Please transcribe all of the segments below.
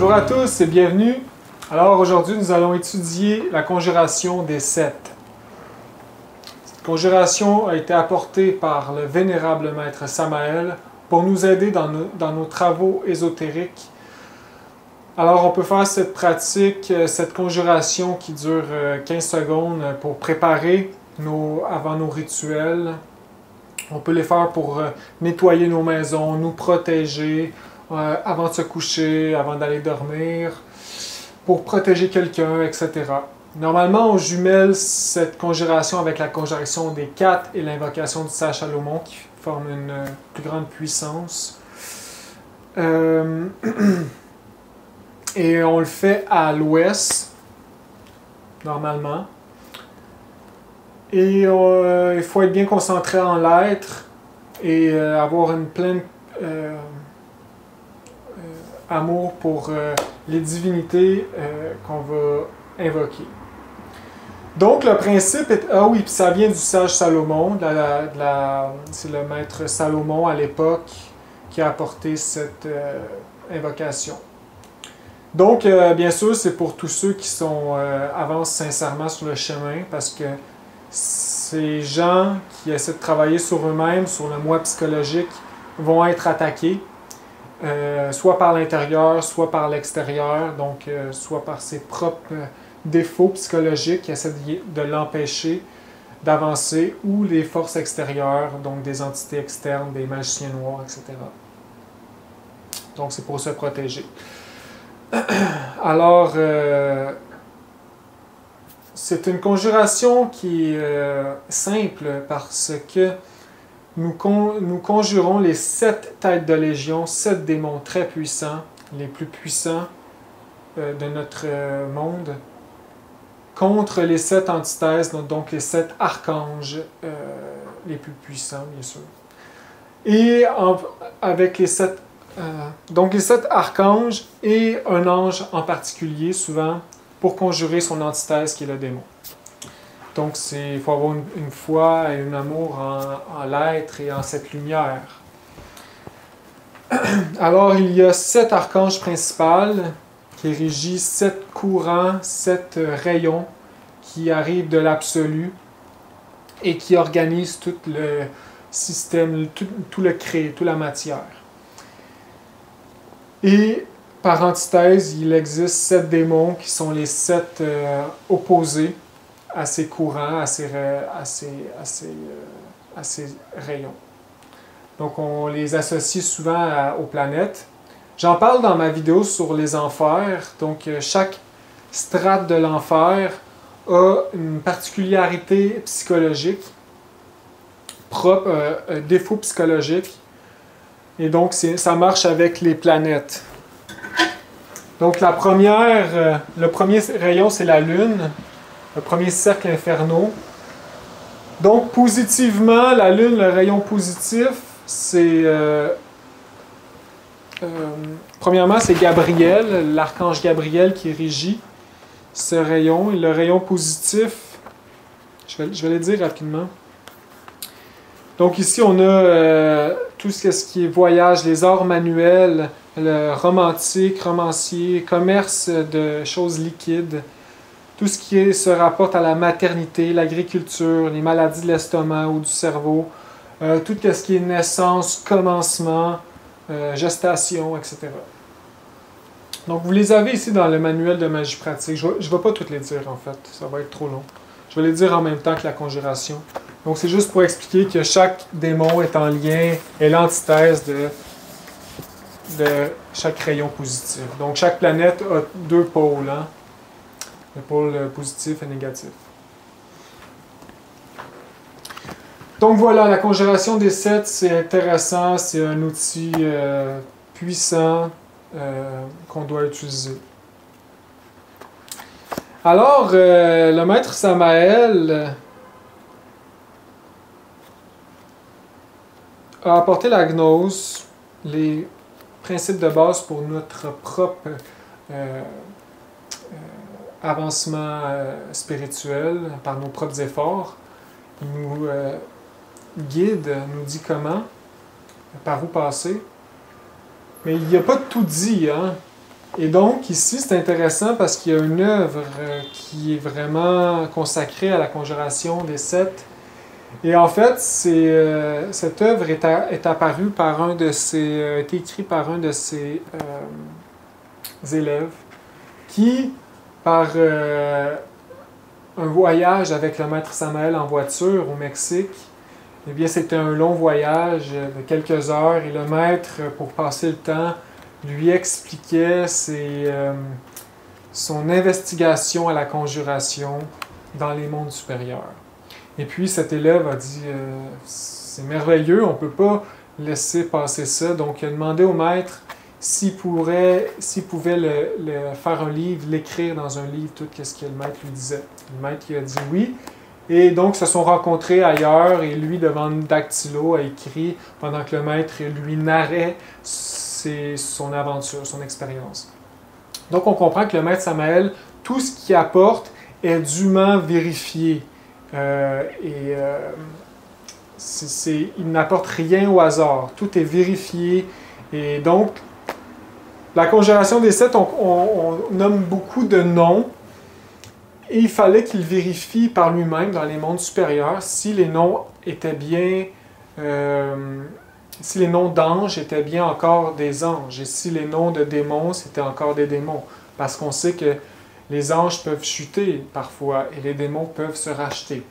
Bonjour à tous et bienvenue. Alors aujourd'hui, nous allons étudier la conjuration des 7. Cette conjuration a été apportée par le vénérable maître Samael pour nous aider dans nos travaux ésotériques. Alors on peut faire cette pratique, cette conjuration qui dure 15 secondes pour préparer avant nos rituels. On peut les faire pour nettoyer nos maisons, nous protéger, avant de se coucher, avant d'aller dormir, pour protéger quelqu'un, etc. Normalement, on jumelle cette conjuration avec la conjuration des 4 et l'invocation du sage Salomon qui forment une plus grande puissance. Et on le fait à l'ouest, normalement. Et il faut être bien concentré en l'être et avoir une pleine amour pour les divinités qu'on va invoquer. Donc le principe est... Ah oui, puis ça vient du sage Salomon, c'est le maître Salomon à l'époque qui a apporté cette invocation. Donc bien sûr, c'est pour tous ceux qui avancent sincèrement sur le chemin, parce que ces gens qui essaient de travailler sur eux-mêmes, sur le moi psychologique, vont être attaqués. Soit par l'intérieur, soit par l'extérieur, donc soit par ses propres défauts psychologiques qui essaient de l'empêcher d'avancer, ou les forces extérieures, donc des entités externes, des magiciens noirs, etc. Donc c'est pour se protéger. Alors, c'est une conjuration qui est simple parce que nous conjurons les 7 têtes de légion, 7 démons très puissants, les plus puissants de notre monde, contre les 7 antithèses, donc les 7 archanges les plus puissants, bien sûr. Et avec les 7, donc les 7 archanges et un ange en particulier, souvent, pour conjurer son antithèse qui est le démon. Donc, il faut avoir une foi et un amour en l'être et en cette lumière. Alors, il y a 7 archanges principaux qui régissent 7 courants, 7 rayons qui arrivent de l'absolu et qui organisent tout le système, tout le créé, toute la matière. Et par antithèse, il existe 7 démons qui sont les 7 opposés à ces courants, à ces rayons. Donc, on les associe souvent aux planètes. J'en parle dans ma vidéo sur les enfers. Donc, chaque strate de l'enfer a une particularité psychologique, propre, un défaut psychologique. Et donc, ça marche avec les planètes. Donc, le premier rayon, c'est la Lune. Le premier cercle infernaux. Donc, positivement, la Lune, le rayon positif, c'est... premièrement, c'est Gabriel, l'archange Gabriel qui régit ce rayon. Et le rayon positif, je vais le dire rapidement. Donc, ici, on a tout ce qui est voyage, les arts manuels, le romantique, romancier, commerce de choses liquides. Tout ce qui se rapporte à la maternité, l'agriculture, les maladies de l'estomac ou du cerveau, tout ce qui est naissance, commencement, gestation, etc. Donc, vous les avez ici dans le manuel de magie pratique. Je ne vais pas toutes les dire, en fait. Ça va être trop long. Je vais les dire en même temps que la conjuration. Donc, c'est juste pour expliquer que chaque démon est en lien, est l'antithèse de chaque rayon positif. Donc, chaque planète a 2 pôles, hein? Le pôle positif et négatif. Donc voilà, la conjuration des 7, c'est intéressant, c'est un outil puissant qu'on doit utiliser. Alors, le maître Samael a apporté la gnose, les principes de base pour notre propre avancement spirituel par nos propres efforts. Il nous guide, nous dit comment, par où passer. Mais il n'y a pas tout dit, hein? Et donc, ici, c'est intéressant parce qu'il y a une œuvre qui est vraiment consacrée à la conjuration des 7. Et en fait, cette œuvre est apparue par un de ses, été écrite par un de ses élèves qui, par un voyage avec le maître Samael en voiture au Mexique, eh bien, c'était un long voyage de quelques heures et le maître, pour passer le temps, lui expliquait son investigation à la conjuration dans les mondes supérieurs. Et puis cet élève a dit c'est merveilleux, on ne peut pas laisser passer ça. Donc il a demandé au maître s'il pouvait faire un livre, l'écrire dans un livre, tout ce que le maître lui disait. Le maître lui a dit oui. Et donc, se sont rencontrés ailleurs et lui, devant une dactylo, a écrit pendant que le maître lui narrait son aventure, son expérience. Donc, on comprend que le maître Samael, tout ce qu'il apporte est dûment vérifié. Il n'apporte rien au hasard. Tout est vérifié. Et donc, la conjuration des 7, on nomme beaucoup de noms. Et il fallait qu'il vérifie par lui-même dans les mondes supérieurs si les noms étaient bien, si les noms d'anges étaient bien encore des anges et si les noms de démons c'était encore des démons. Parce qu'on sait que les anges peuvent chuter parfois et les démons peuvent se racheter.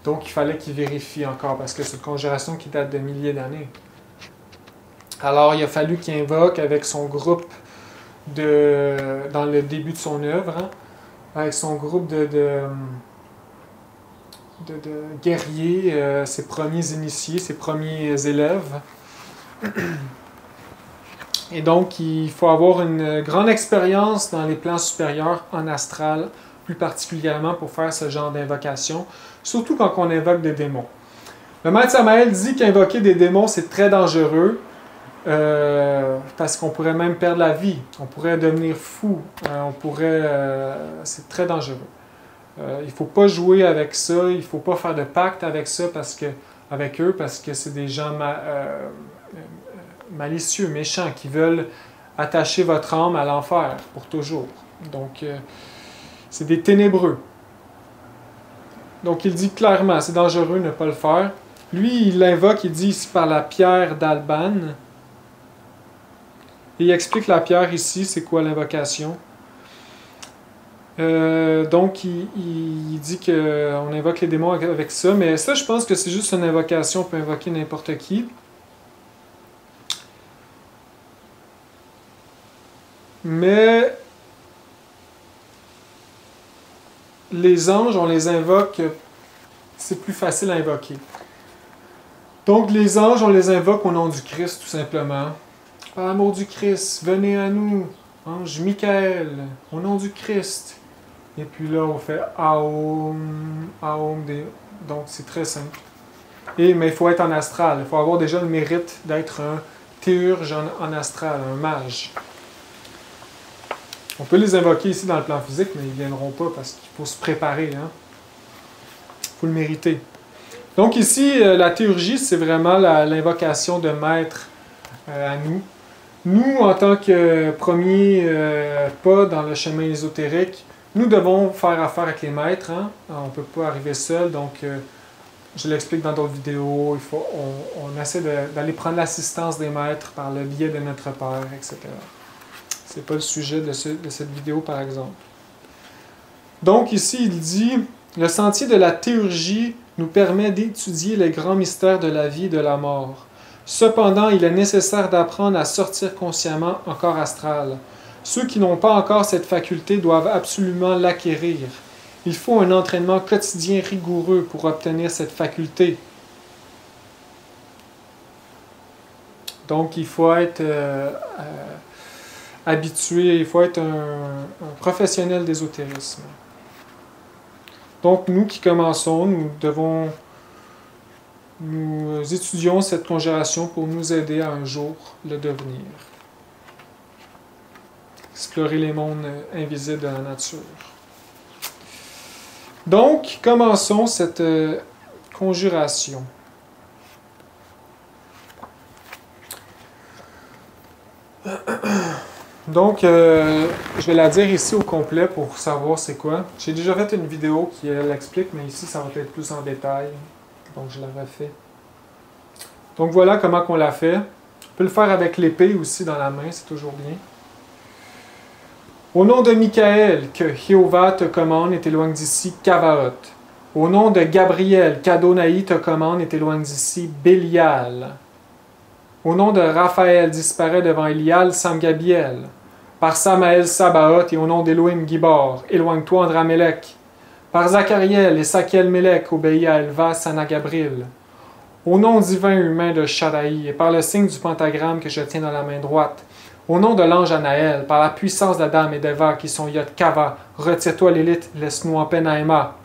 Donc il fallait qu'il vérifie encore parce que c'est une conjuration qui date de milliers d'années. Alors il a fallu qu'il invoque avec son groupe dans le début de son œuvre, hein, avec son groupe de guerriers, ses premiers initiés, ses premiers élèves. Et donc, il faut avoir une grande expérience dans les plans supérieurs, en astral, plus particulièrement pour faire ce genre d'invocation, surtout quand on invoque des démons. Le maître Samael dit qu'invoquer des démons, c'est très dangereux, parce qu'on pourrait même perdre la vie, on pourrait devenir fou, c'est très dangereux. Il ne faut pas jouer avec ça, il ne faut pas faire de pacte avec eux parce que c'est des gens malicieux, méchants, qui veulent attacher votre âme à l'enfer pour toujours. Donc, c'est des ténébreux. Donc, il dit clairement, c'est dangereux de ne pas le faire. Lui, il l'invoque, il dit ici par la pierre d'Alban. Et il explique la pierre ici, c'est quoi l'invocation. Donc, il dit qu'on invoque les démons avec ça, mais ça, je pense que c'est juste une invocation, on peut invoquer n'importe qui. Mais les anges, on les invoque, c'est plus facile à invoquer. Donc, les anges, on les invoque au nom du Christ, tout simplement. Par l'amour du Christ, venez à nous, ange Michael, au nom du Christ. Et puis là, on fait Aum, Aum. Donc, c'est très simple. Mais il faut être en astral. Il faut avoir déjà le mérite d'être un théurge en astral, un mage. On peut les invoquer ici dans le plan physique, mais ils ne viendront pas parce qu'il faut se préparer. Il faut le mériter. Donc ici, la théurgie, c'est vraiment l'invocation de maître à nous. Nous, en tant que premier pas dans le chemin ésotérique, nous devons faire affaire avec les maîtres. On ne peut pas arriver seul, donc je l'explique dans d'autres vidéos. On essaie d'aller prendre l'assistance des maîtres par le biais de notre Père, etc. Ce n'est pas le sujet de cette vidéo, par exemple. Donc ici, il dit « Le sentier de la théurgie nous permet d'étudier les grands mystères de la vie et de la mort. Cependant, il est nécessaire d'apprendre à sortir consciemment en corps astral. Ceux qui n'ont pas encore cette faculté doivent absolument l'acquérir. Il faut un entraînement quotidien rigoureux pour obtenir cette faculté. » Donc, il faut être habitué, il faut être un professionnel d'ésotérisme. Donc, nous qui commençons, nous étudions cette conjuration pour nous aider à un jour le devenir. Explorer les mondes invisibles de la nature. Donc, commençons cette conjuration. Donc, je vais la dire ici au complet pour savoir c'est quoi. J'ai déjà fait une vidéo qui l'explique, mais ici, ça va être plus en détail. Donc, je la refais. Donc, voilà comment on l'a fait. On peut le faire avec l'épée aussi dans la main, c'est toujours bien. Au nom de Michael, que Jéhovah te commande et t'éloigne d'ici, Cavaot. Au nom de Gabriel, qu'Adonai te commande et t'éloigne d'ici, Bélial. Au nom de Raphaël, disparaît devant Elial, Samgabiel. Par Samaël, Sabaoth, et au nom d'Élohim, Gibor, éloigne-toi, Andramélec. Par Zachariel et Sakiel Mélec, obéis à Elva, Sanagabril. Au nom divin humain de Shaddai, et par le signe du pentagramme que je tiens dans la main droite, au nom de l'ange Anaël, par la puissance d'Adam et d'Eva qui sont Yod Kava, retire-toi l'élite, laisse-nous en paix Naïma.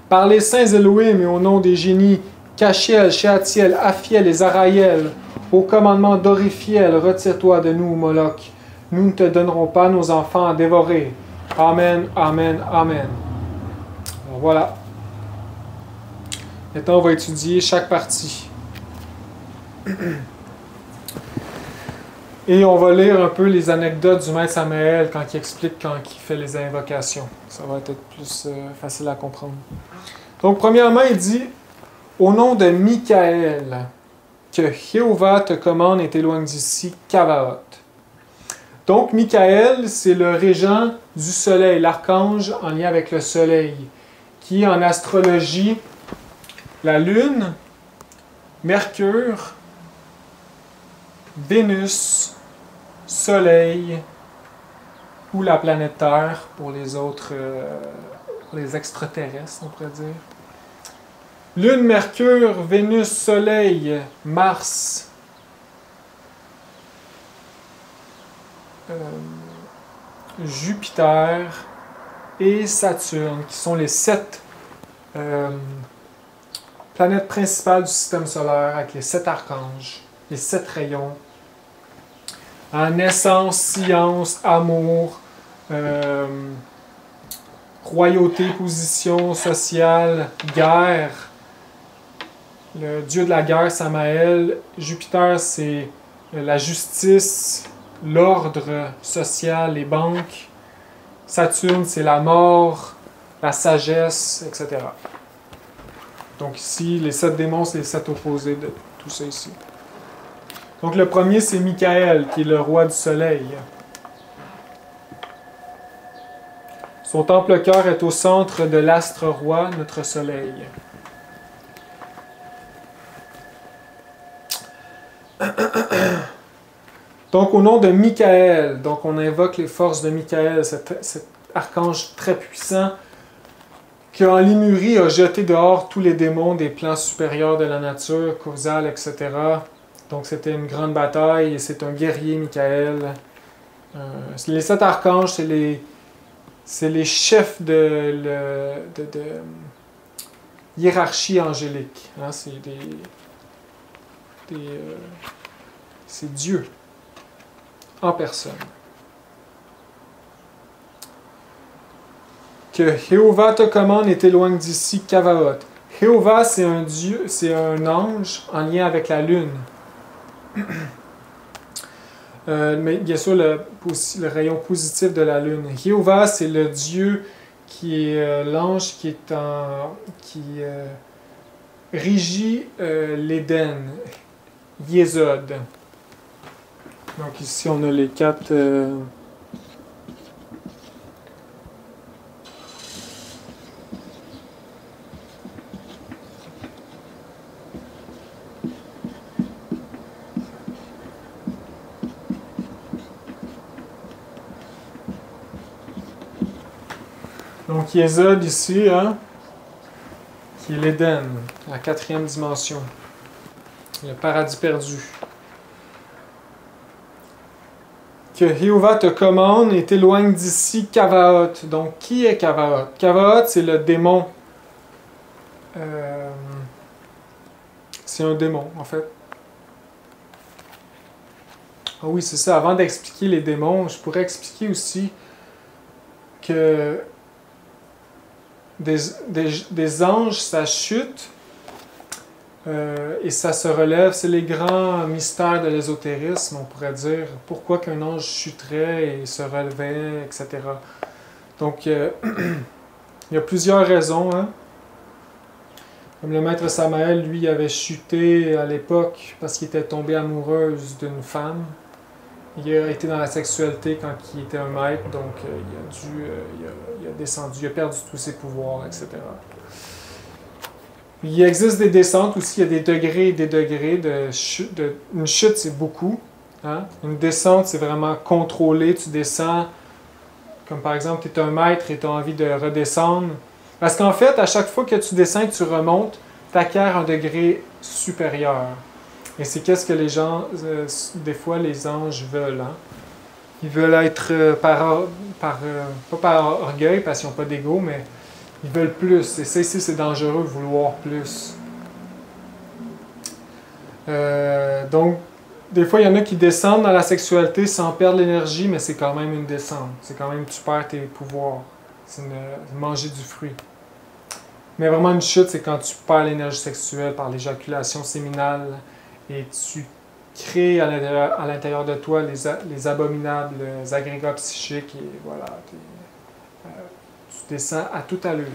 Par les saints Elohim et au nom des génies, Kachiel, Sheatiel, Aphiel et Zaraïel, au commandement d'Orifiel, retire-toi de nous, Moloch. Nous ne te donnerons pas nos enfants à dévorer. Amen, Amen, Amen. Alors voilà. Maintenant, on va étudier chaque partie. Et on va lire un peu les anecdotes du maître Samaël quand il explique, quand il fait les invocations. Ça va être plus facile à comprendre. Donc, premièrement, il dit « Au nom de Michael, que Jéhovah te commande et t'éloigne d'ici, Cavaot. » Donc, Michael, c'est le régent du soleil, l'archange en lien avec le soleil, qui en astrologie, la lune, Mercure, Vénus, Soleil ou la planète Terre pour les autres, les extraterrestres, on pourrait dire. Lune, Mercure, Vénus, Soleil, Mars, Jupiter et Saturne, qui sont les 7 planètes principales du système solaire avec les 7 archanges, les 7 rayons. En naissance, science, amour, royauté, position sociale, guerre. Le dieu de la guerre, Samaël. Jupiter, c'est la justice, l'ordre social, les banques. Saturne, c'est la mort, la sagesse, etc. Donc ici, les 7 démons, c'est les 7 opposés de tout ça ici. Donc le premier, c'est Michael, qui est le roi du soleil. Son temple-cœur est au centre de l'astre roi, notre soleil. Donc au nom de Michael, donc on invoque les forces de Michael, cet archange très puissant, qui en Lémurie a jeté dehors tous les démons des plans supérieurs de la nature, causale, etc. Donc c'était une grande bataille et c'est un guerrier, Michael. Les 7 archanges, c'est les chefs de hiérarchie angélique. Hein? C'est Dieu en personne. Que Jéhovah te commande et t'éloigne d'ici, Cavaot. Jéhovah, c'est un dieu, c'est un ange en lien avec la lune. Mais bien sûr, le rayon positif de la lune. Jéhovah, c'est le dieu qui est l'ange qui régit l'Éden, Yésod. Donc ici, on a les 4... Donc Yésod ici, hein, qui est l'Éden, la 4e dimension, le paradis perdu. Que Jéhovah te commande et t'éloigne d'ici, Cavaot. Donc qui est Cavaot? Cavaot, c'est le démon. C'est un démon, en fait. Ah oui, c'est ça. Avant d'expliquer les démons, je pourrais expliquer aussi que des anges, ça chute, et ça se relève. C'est les grands mystères de l'ésotérisme, on pourrait dire. Pourquoi qu'un ange chuterait et se relevait, etc. Donc, il y a plusieurs raisons. Hein. Comme le maître Samael, lui, avait chuté à l'époque parce qu'il était tombé amoureuse d'une femme. Il a été dans la sexualité quand il était un maître, donc il a descendu, il a perdu tous ses pouvoirs, etc. Il existe des descentes aussi, il y a des degrés et des degrés de chute. Une chute, c'est beaucoup. Hein? Une descente, c'est vraiment contrôlé. Tu descends, comme par exemple, tu es un maître et tu as envie de redescendre. Parce qu'en fait, à chaque fois que tu descends et que tu remontes, tu acquiers un degré supérieur. Et c'est qu'est-ce que les gens, des fois, les anges veulent. Hein? Ils veulent être, pas par orgueil, parce qu'ils n'ont pas d'ego, mais ils veulent plus. Et ça, ici, c'est dangereux, vouloir plus. Donc, des fois, il y en a qui descendent dans la sexualité sans perdre l'énergie, mais c'est quand même une descente. C'est quand même, tu perds tes pouvoirs. C'est manger du fruit. Mais vraiment, une chute, c'est quand tu perds l'énergie sexuelle par l'éjaculation séminale et tu crées à l'intérieur de toi les abominables agrégats psychiques et voilà, tu descends à toute allure.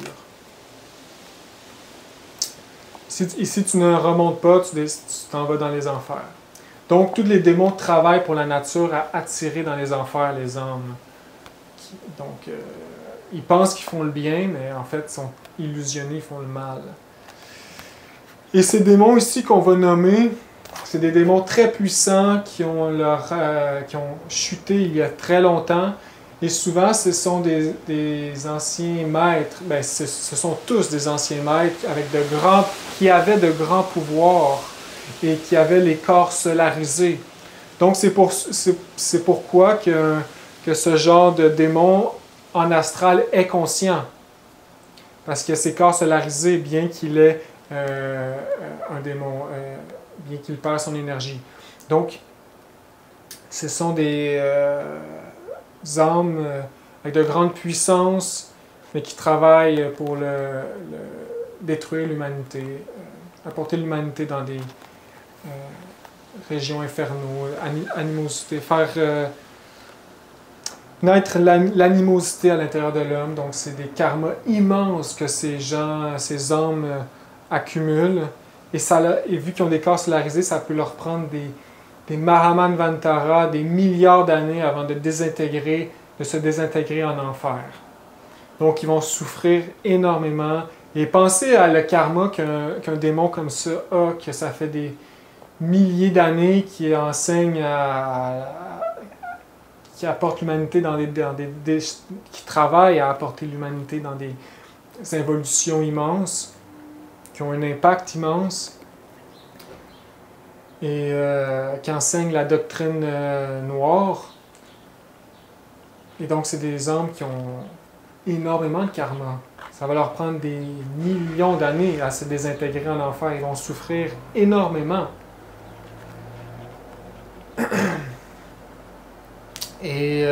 Ici, tu ne remontes pas, tu t'en vas dans les enfers. Donc, tous les démons travaillent pour la nature à attirer dans les enfers les âmes. Donc, ils pensent qu'ils font le bien, mais en fait, ils sont illusionnés, ils font le mal. Et ces démons ici qu'on va nommer, c'est des démons très puissants qui ont chuté il y a très longtemps. Et souvent, ce sont des anciens maîtres. Ben, ce sont tous des anciens maîtres qui avaient de grands pouvoirs et qui avaient les corps solarisés. Donc, c'est pourquoi que ce genre de démon en astral est conscient. Parce que ces corps solarisés, bien qu'il ait un démon, bien qu'il perd son énergie. Donc, ce sont des âmes avec de grandes puissances, mais qui travaillent pour détruire l'humanité, apporter l'humanité dans des régions infernaux, animosité, faire naître l'animosité à l'intérieur de l'homme. Donc, c'est des karmas immenses que ces âmes accumulent. Et vu qu'ils ont des corps solarisés, ça peut leur prendre des Mahamanvantara, des milliards d'années avant de se désintégrer en enfer. Donc, ils vont souffrir énormément. Et pensez à le karma qu'un démon comme ça a, que ça fait des milliers d'années qui enseigne qui apporte l'humanité qui travaille à apporter l'humanité dans des involutions immenses, qui ont un impact immense, et qui enseignent la doctrine noire. Et donc, c'est des âmes qui ont énormément de karma. Ça va leur prendre des millions d'années à se désintégrer en enfer. Ils vont souffrir énormément. Et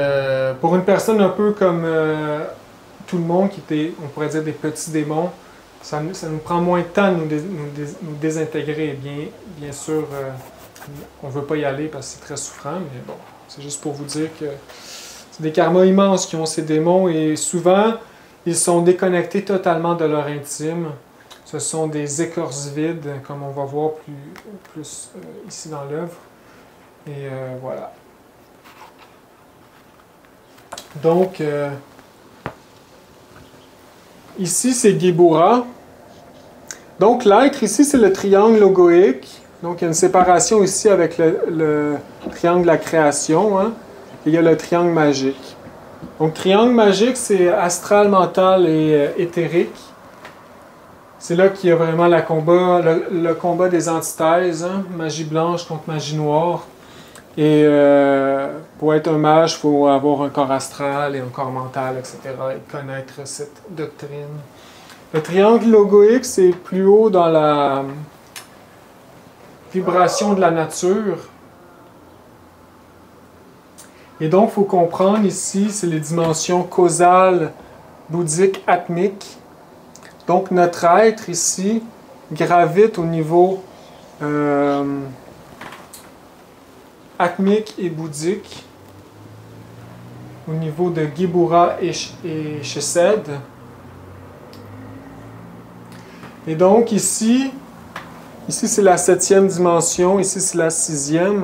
pour une personne un peu comme tout le monde, qui était, on pourrait dire, des petits démons, ça nous prend moins de temps de nous désintégrer. Bien sûr, on ne veut pas y aller parce que c'est très souffrant, mais bon, c'est juste pour vous dire que c'est des karmas immenses qui ont ces démons, et souvent, ils sont déconnectés totalement de leur intime. Ce sont des écorces vides, comme on va voir plus ici dans l'œuvre. Et voilà. Donc, ici, c'est Gebura. Donc, l'être ici, c'est le triangle logoïque. Donc, il y a une séparation ici avec le triangle de la création. Hein? Et il y a le triangle magique. Donc, triangle magique, c'est astral, mental et éthérique. C'est là qu'il y a vraiment le combat des antithèses. Hein? Magie blanche contre magie noire. Et pour être un mage, il faut avoir un corps astral et un corps mental, etc. et connaître cette doctrine. Le triangle logoïque, c'est plus haut dans la vibration de la nature. Et donc, il faut comprendre ici, c'est les dimensions causales, bouddhiques, atmiques. Donc, notre être ici gravite au niveau atmique et bouddhique, au niveau de Gibura et Chesed. Et donc ici c'est la 7e dimension, ici c'est la 6e.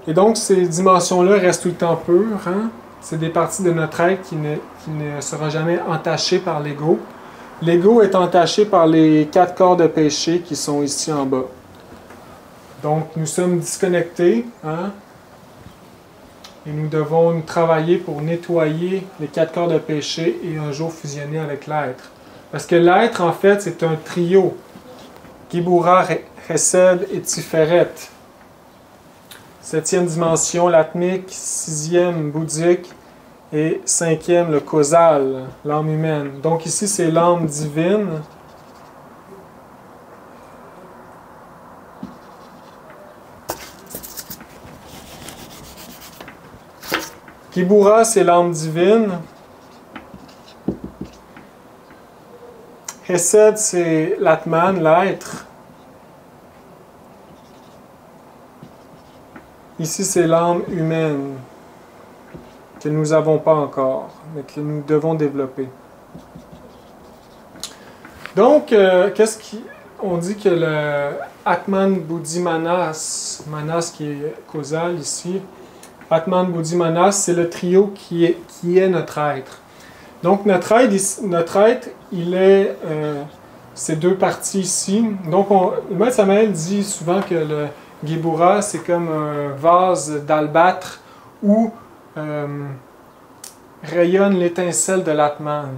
Et donc ces dimensions-là restent tout le temps pures. Hein? C'est des parties de notre être qui ne sera jamais entachées par l'ego. L'ego est entaché par les 4 corps de péché qui sont ici en bas. Donc nous sommes disconnectés, hein? Et nous devons nous travailler pour nettoyer les 4 corps de péché et un jour fusionner avec l'être. Parce que l'être, en fait, c'est un trio. Gibura, Chesed et Tiferet. 7e dimension, l'atmique, 6e, bouddhique, et 5e, le causal, l'âme humaine. Donc ici, c'est l'âme divine. Gibura, c'est l'âme divine. Chesed, c'est l'Atman, l'être. Ici, c'est l'âme humaine que nous n'avons pas encore, mais que nous devons développer. Donc, on dit que le Atman Buddhi Manas, Manas qui est causal ici, Atman Buddhi Manas, c'est le trio qui est notre être. Donc, notre être, il est ces deux parties ici. Donc, le Maître Samael dit souvent que le Gibura, c'est comme un vase d'albâtre où rayonne l'étincelle de l'Atman.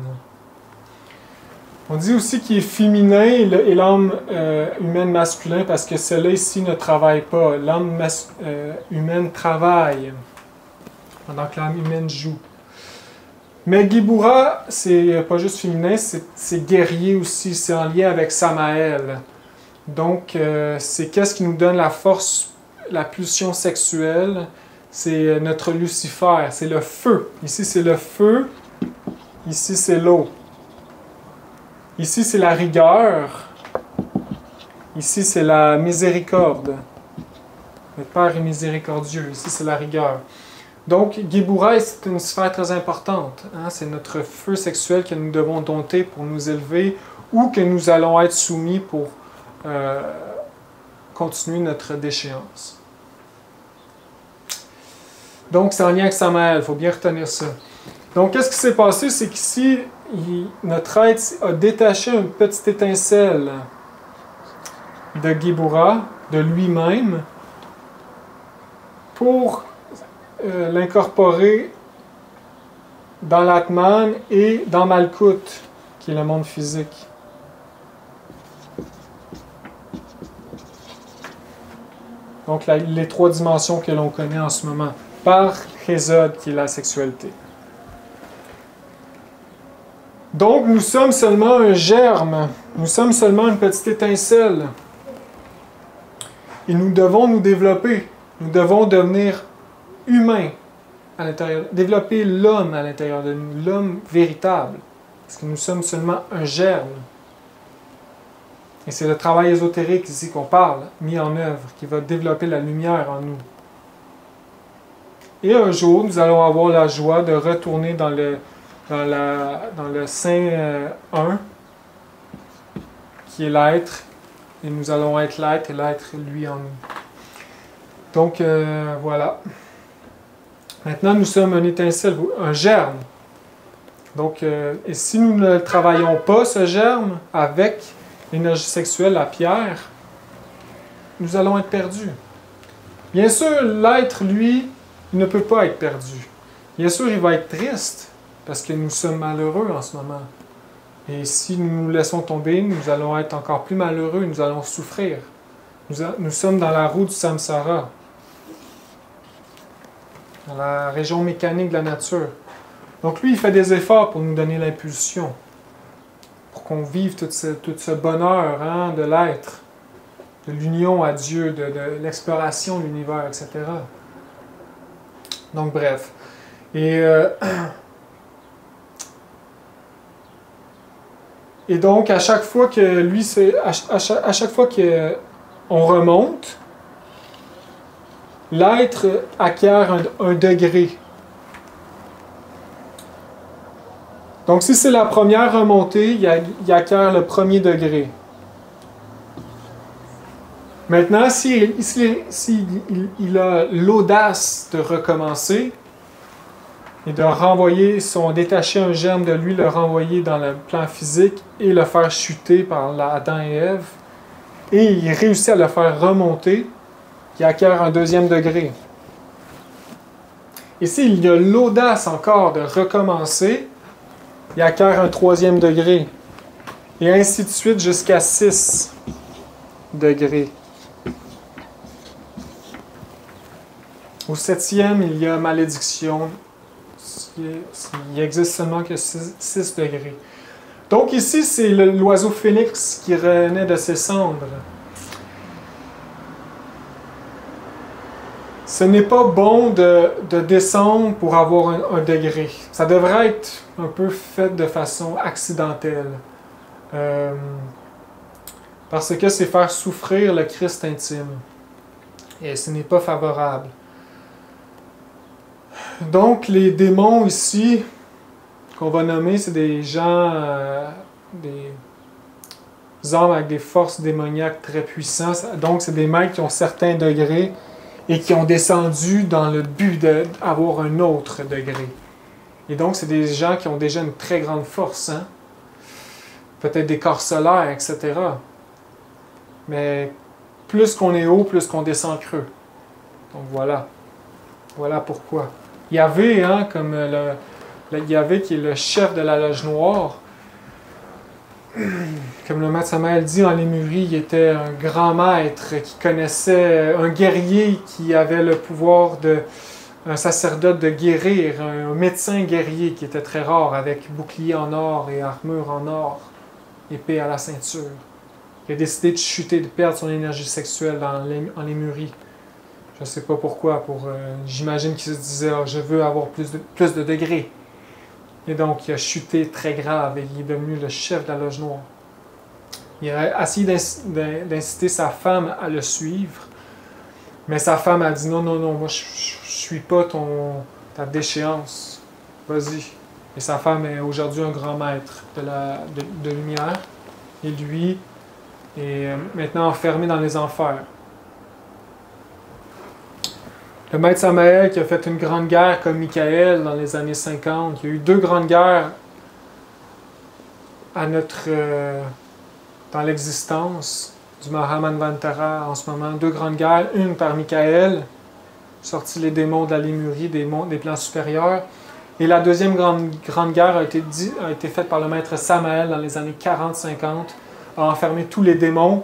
On dit aussi qu'il est féminin et l'âme humaine masculin parce que cela ici ne travaille pas. L'âme humaine travaille pendant que l'âme humaine joue. Mais Gibura, c'est pas juste féminin, c'est guerrier aussi, c'est en lien avec Samael. Donc, c'est qu'est-ce qui nous donne la force, la pulsion sexuelle, c'est notre Lucifer, c'est le feu. Ici, c'est le feu, ici, c'est l'eau. Ici, c'est la rigueur, ici, c'est la miséricorde. Le Père est miséricordieux, ici, c'est la rigueur. Donc, Gibura, c'est une sphère très importante. Hein? C'est notre feu sexuel que nous devons dompter pour nous élever ou que nous allons être soumis pour continuer notre déchéance. Donc, c'est en lien avec Samael, il faut bien retenir ça. Donc, qu'est-ce qui s'est passé? C'est qu'ici, notre être a détaché une petite étincelle de Gibura, de lui-même, pour l'incorporer dans l'Atman et dans Malkut, qui est le monde physique. Donc les 3 dimensions que l'on connaît en ce moment, par Chesed, qui est la sexualité. Donc nous sommes seulement un germe, nous sommes seulement une petite étincelle. Et nous devons nous développer, nous devons devenir humain à l'intérieur, développer l'homme à l'intérieur de nous, l'homme véritable, parce que nous sommes seulement un germe. Et c'est le travail ésotérique ici qu'on parle, mis en œuvre, qui va développer la lumière en nous. Et un jour, nous allons avoir la joie de retourner dans le Saint 1, qui est l'être, et nous allons être l'être et l'être lui en nous. Donc, voilà. Maintenant, nous sommes une étincelle, un germe. Donc, et si nous ne travaillons pas ce germe avec l'énergie sexuelle, la pierre, nous allons être perdus. Bien sûr, l'être, lui, il ne peut pas être perdu. Bien sûr, il va être triste, parce que nous sommes malheureux en ce moment. Et si nous nous laissons tomber, nous allons être encore plus malheureux, nous allons souffrir. Nous sommes dans la roue du samsara, dans la région mécanique de la nature. Donc lui, il fait des efforts pour nous donner l'impulsion, pour qu'on vive tout ce bonheur hein, de l'être, de l'union à Dieu, de l'exploration de l'univers, etc. Donc bref. Et Et donc, à chaque fois que lui, à chaque fois qu'on remonte, l'être acquiert un degré. Donc, si c'est la première remontée, il acquiert le premier degré. Maintenant, s'il a l'audace de recommencer et de renvoyer, détacher un germe de lui, le renvoyer dans le plan physique et le faire chuter par Adam et Ève, et il réussit à le faire remonter, il acquiert un deuxième degré. Et s'il a l'audace encore de recommencer, il acquiert un troisième degré. Et ainsi de suite jusqu'à 6 degrés. Au 7e, il y a malédiction. Il n'existe seulement que 6 degrés. Donc ici, c'est l'oiseau phénix qui renaît de ses cendres. Ce n'est pas bon de descendre pour avoir un degré. Ça devrait être un peu fait de façon accidentelle. Parce que c'est faire souffrir le Christ intime. Et ce n'est pas favorable. Donc, les démons ici, qu'on va nommer, c'est des gens, des hommes avec des forces démoniaques très puissants. Donc, c'est des maîtres qui ont certains degrés et qui ont descendu dans le but d'avoir un autre degré. Et donc, c'est des gens qui ont déjà une très grande force, hein? Peut-être des corps solaires, etc. Mais plus qu'on est haut, plus qu'on descend creux. Donc voilà. Voilà pourquoi. Yahvé, hein, comme le Yahvé qui est le chef de la loge noire, comme le maître Samaël dit en Lémurie, il était un grand maître qui connaissait, un guerrier qui avait le pouvoir un sacerdote de guérir, un médecin guerrier qui était très rare, avec bouclier en or et armure en or, épée à la ceinture. Il a décidé de chuter, de perdre son énergie sexuelle en Lémurie. Je ne sais pas pourquoi. J'imagine qu'il se disait je veux avoir plus de degrés. Et donc, il a chuté très grave et il est devenu le chef de la loge noire. Il a essayé d'inciter sa femme à le suivre, mais sa femme a dit non, moi je ne suis pas ta déchéance. Vas-y. Et sa femme est aujourd'hui un grand maître de lumière. Et lui est maintenant enfermé dans les enfers. Le maître Samaël qui a fait une grande guerre comme Michael dans les années 50. Il y a eu 2 grandes guerres dans l'existence du Mahamanvantara en ce moment. 2 grandes guerres, une par Michael, sorti les démons de la Lémurie, des plans supérieurs. Et la deuxième grande guerre a été faite par le maître Samaël dans les années 40-50, a enfermé tous les démons.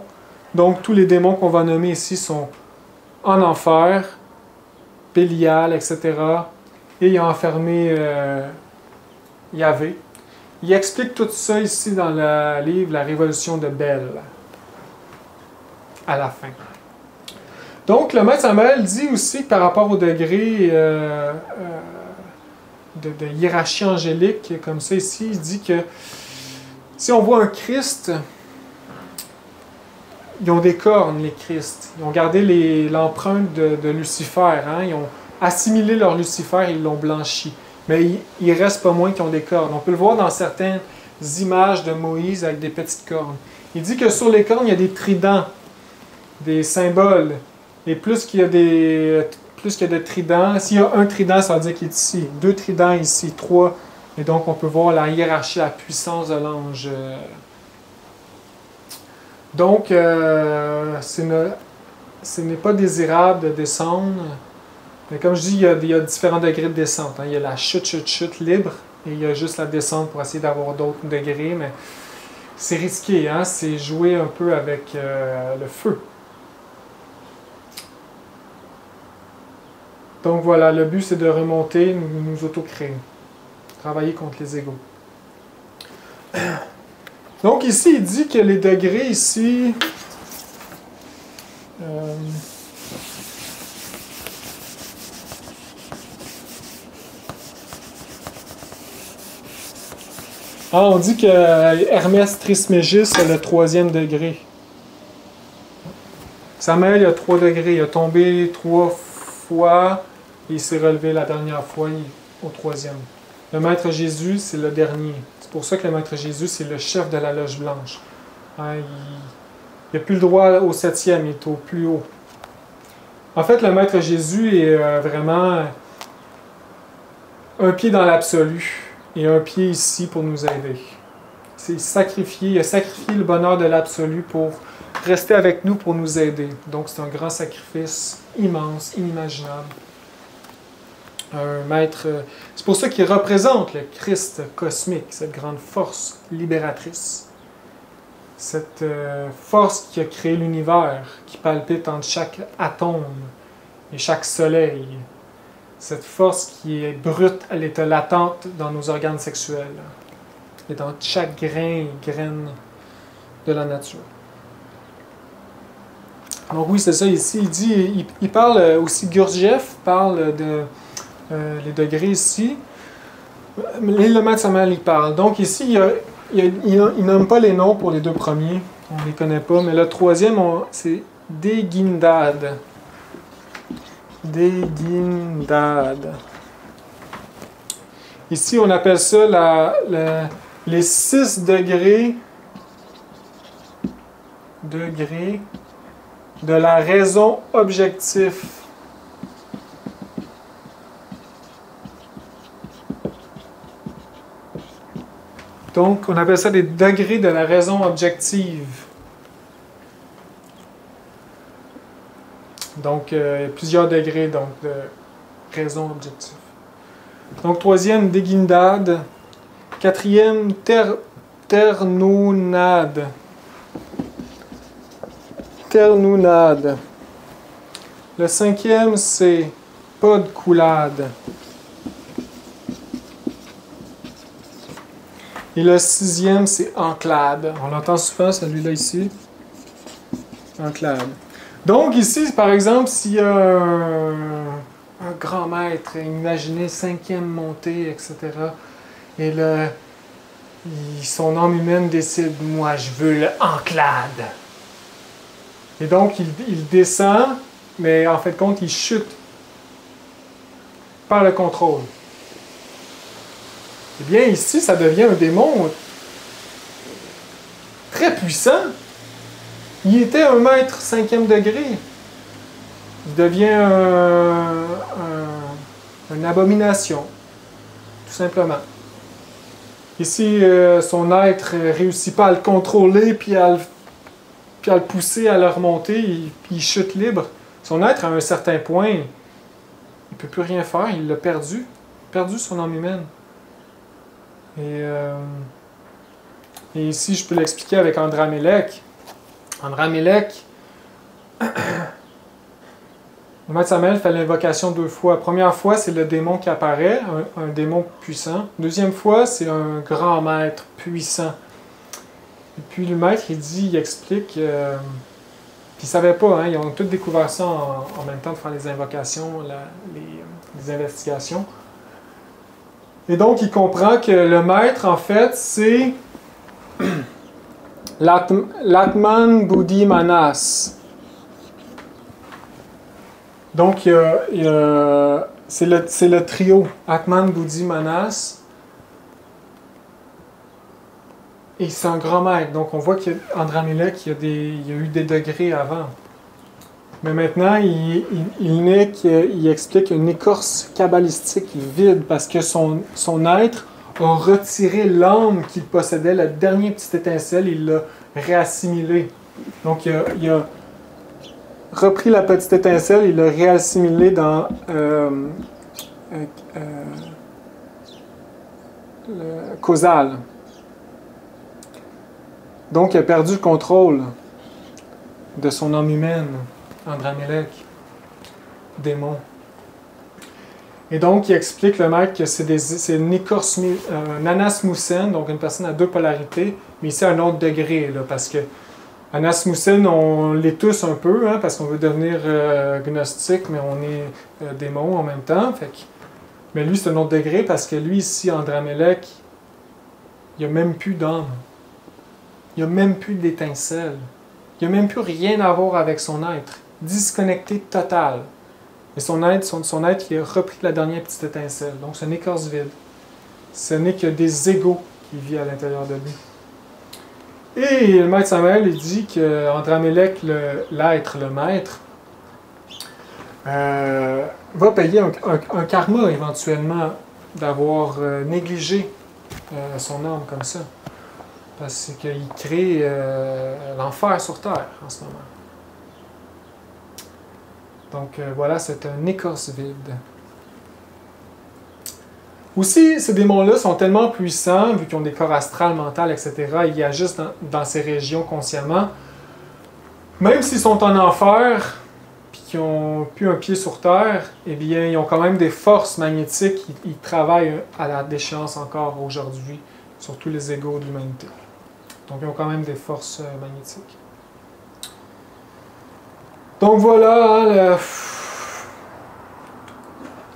Donc tous les démons qu'on va nommer ici sont en enfer, Bélial, etc. Et il a enfermé Yahvé. Il explique tout ça ici dans le livre La Révolution de Bel, à la fin. Donc, le maître Samaël dit aussi par rapport au degré de hiérarchie angélique, comme ça ici, il dit que si on voit un Christ, ils ont des cornes, les Christ. Ils ont gardé l'empreinte de Lucifer. Hein? Ils ont assimilé leur Lucifer, ils l'ont blanchi. Mais il reste pas moins qu'ils ont des cornes. On peut le voir dans certaines images de Moïse avec des petites cornes. Il dit que sur les cornes, il y a des tridents, des symboles. Et plus qu'il y a de tridents, s'il y a un trident, ça veut dire qu'il est ici. 2 tridents ici, 3. Et donc, on peut voir la hiérarchie, la puissance de l'ange. Donc, ce n'est pas désirable de descendre. Mais comme je dis, il y a différents degrés de descente. Hein. Il y a la chute libre et il y a juste la descente pour essayer d'avoir d'autres degrés. Mais c'est risqué, hein? C'est jouer un peu avec le feu. Donc voilà, le but c'est de remonter, nous autocréer. Travailler contre les égos. Donc ici, il dit que les degrés ici... Ah, on dit que Hermès Trismégis est le 3e degré. Samuel, il a 3 degrés. Il a tombé 3 fois et il s'est relevé la dernière fois au 3e. Le Maître Jésus, c'est le dernier. C'est pour ça que le Maître Jésus, c'est le chef de la loge blanche. Hein, il n'a plus le droit au 7e, il est au plus haut. En fait, le Maître Jésus est vraiment un pied dans l'absolu et un pied ici pour nous aider. C'est sacrifié, il a sacrifié le bonheur de l'absolu pour rester avec nous, pour nous aider. Donc c'est un grand sacrifice immense, inimaginable. Un maître, c'est pour ça qu'il représente le Christ cosmique, cette grande force libératrice. Cette force qui a créé l'univers, qui palpite entre chaque atome et chaque soleil. Cette force qui est brute, elle est latente dans nos organes sexuels et dans chaque grain et graine de la nature. Donc oui, c'est ça ici. Il parle aussi, Gurdjieff parle de les degrés ici. Le Maître Samuel, il parle. Donc ici, il nomme pas les noms pour les 2 premiers. On ne les connaît pas. Mais le 3e, c'est Degindad. Degindad. Ici, on appelle ça les 6 degrés de la raison objective. Donc, on appelle ça des degrés de la raison objective. Donc, plusieurs degrés donc, de raison objective. Donc, 3e, Degindad. 4e, Ternunad. Ternunad. Le 5e, c'est Podkulad. Et le 6e, c'est Enclade. On l'entend souvent, celui-là ici. Enclade. Donc ici, par exemple, s'il y a un grand maître, imaginez 5e montée, etc. Et là, son âme humaine décide, moi je veux le Enclade. Et donc il descend, mais en fait compte, il chute par le contrôle. Eh bien, ici, ça devient un démon très puissant. Il était un maître 5e degré. Il devient une abomination, tout simplement. Ici, son être ne réussit pas à le contrôler, puis à le pousser à le remonter, puis il chute libre. Son être, à un certain point, il ne peut plus rien faire, il l'a perdu son âme humaine. Et ici, je peux l'expliquer avec Andramélec. Andramélec, le Maître Samuel fait l'invocation 2 fois. La première fois, c'est le démon qui apparaît, un démon puissant. Deuxième fois, c'est un grand maître puissant. Et puis le maître, il explique, puis ils ne savaient pas, hein, ils ont tous découvert ça en même temps de faire les invocations, les investigations. Et donc, il comprend que le maître, en fait, c'est l'Atman Buddhi Manas. Donc, c'est le trio Atman Buddhi Manas. Et c'est un grand maître. Donc, on voit qu'Andramélec, il y a eu des degrés avant. Mais maintenant, il explique une écorce kabbalistique vide parce que son être a retiré l'âme qu'il possédait, la dernière petite étincelle, il l'a réassimilée. Donc, il a repris la petite étincelle, il l'a réassimilée dans le causal. Donc, il a perdu le contrôle de son âme humaine. Andramélec, démon. Et donc, il explique le maître que c'est une écorce, un anasmoucène, donc une personne à 2 polarités, mais ici à un autre degré, là, parce que anasmoucène, on l'est tous un peu, hein, parce qu'on veut devenir gnostique, mais on est démon en même temps. Mais lui, c'est un autre degré, parce que lui, ici, Andramélec, Il n'y a même plus d'âme. Il n'y a même plus d'étincelle. Il n'y a même plus rien à voir avec son être. Disconnecté total. Et son être qui a repris la dernière petite étincelle. Donc c'est une écorce vide. Ce n'est que des égos qui vivent à l'intérieur de lui. Et le maître Samael, il dit qu'Andramélec, l'être, le maître, va payer un karma éventuellement d'avoir négligé son âme comme ça. Parce qu'il crée l'enfer sur Terre en ce moment. Donc voilà, c'est un écorce vide. Aussi, ces démons-là sont tellement puissants, vu qu'ils ont des corps astrales, mentales, etc., ils agissent dans ces régions consciemment. Même s'ils sont en enfer, puis qu'ils n'ont plus un pied sur Terre, eh bien, ils ont quand même des forces magnétiques. Ils travaillent à la déchéance encore aujourd'hui sur tous les égos de l'humanité. Donc, ils ont quand même des forces magnétiques. Donc voilà, hein,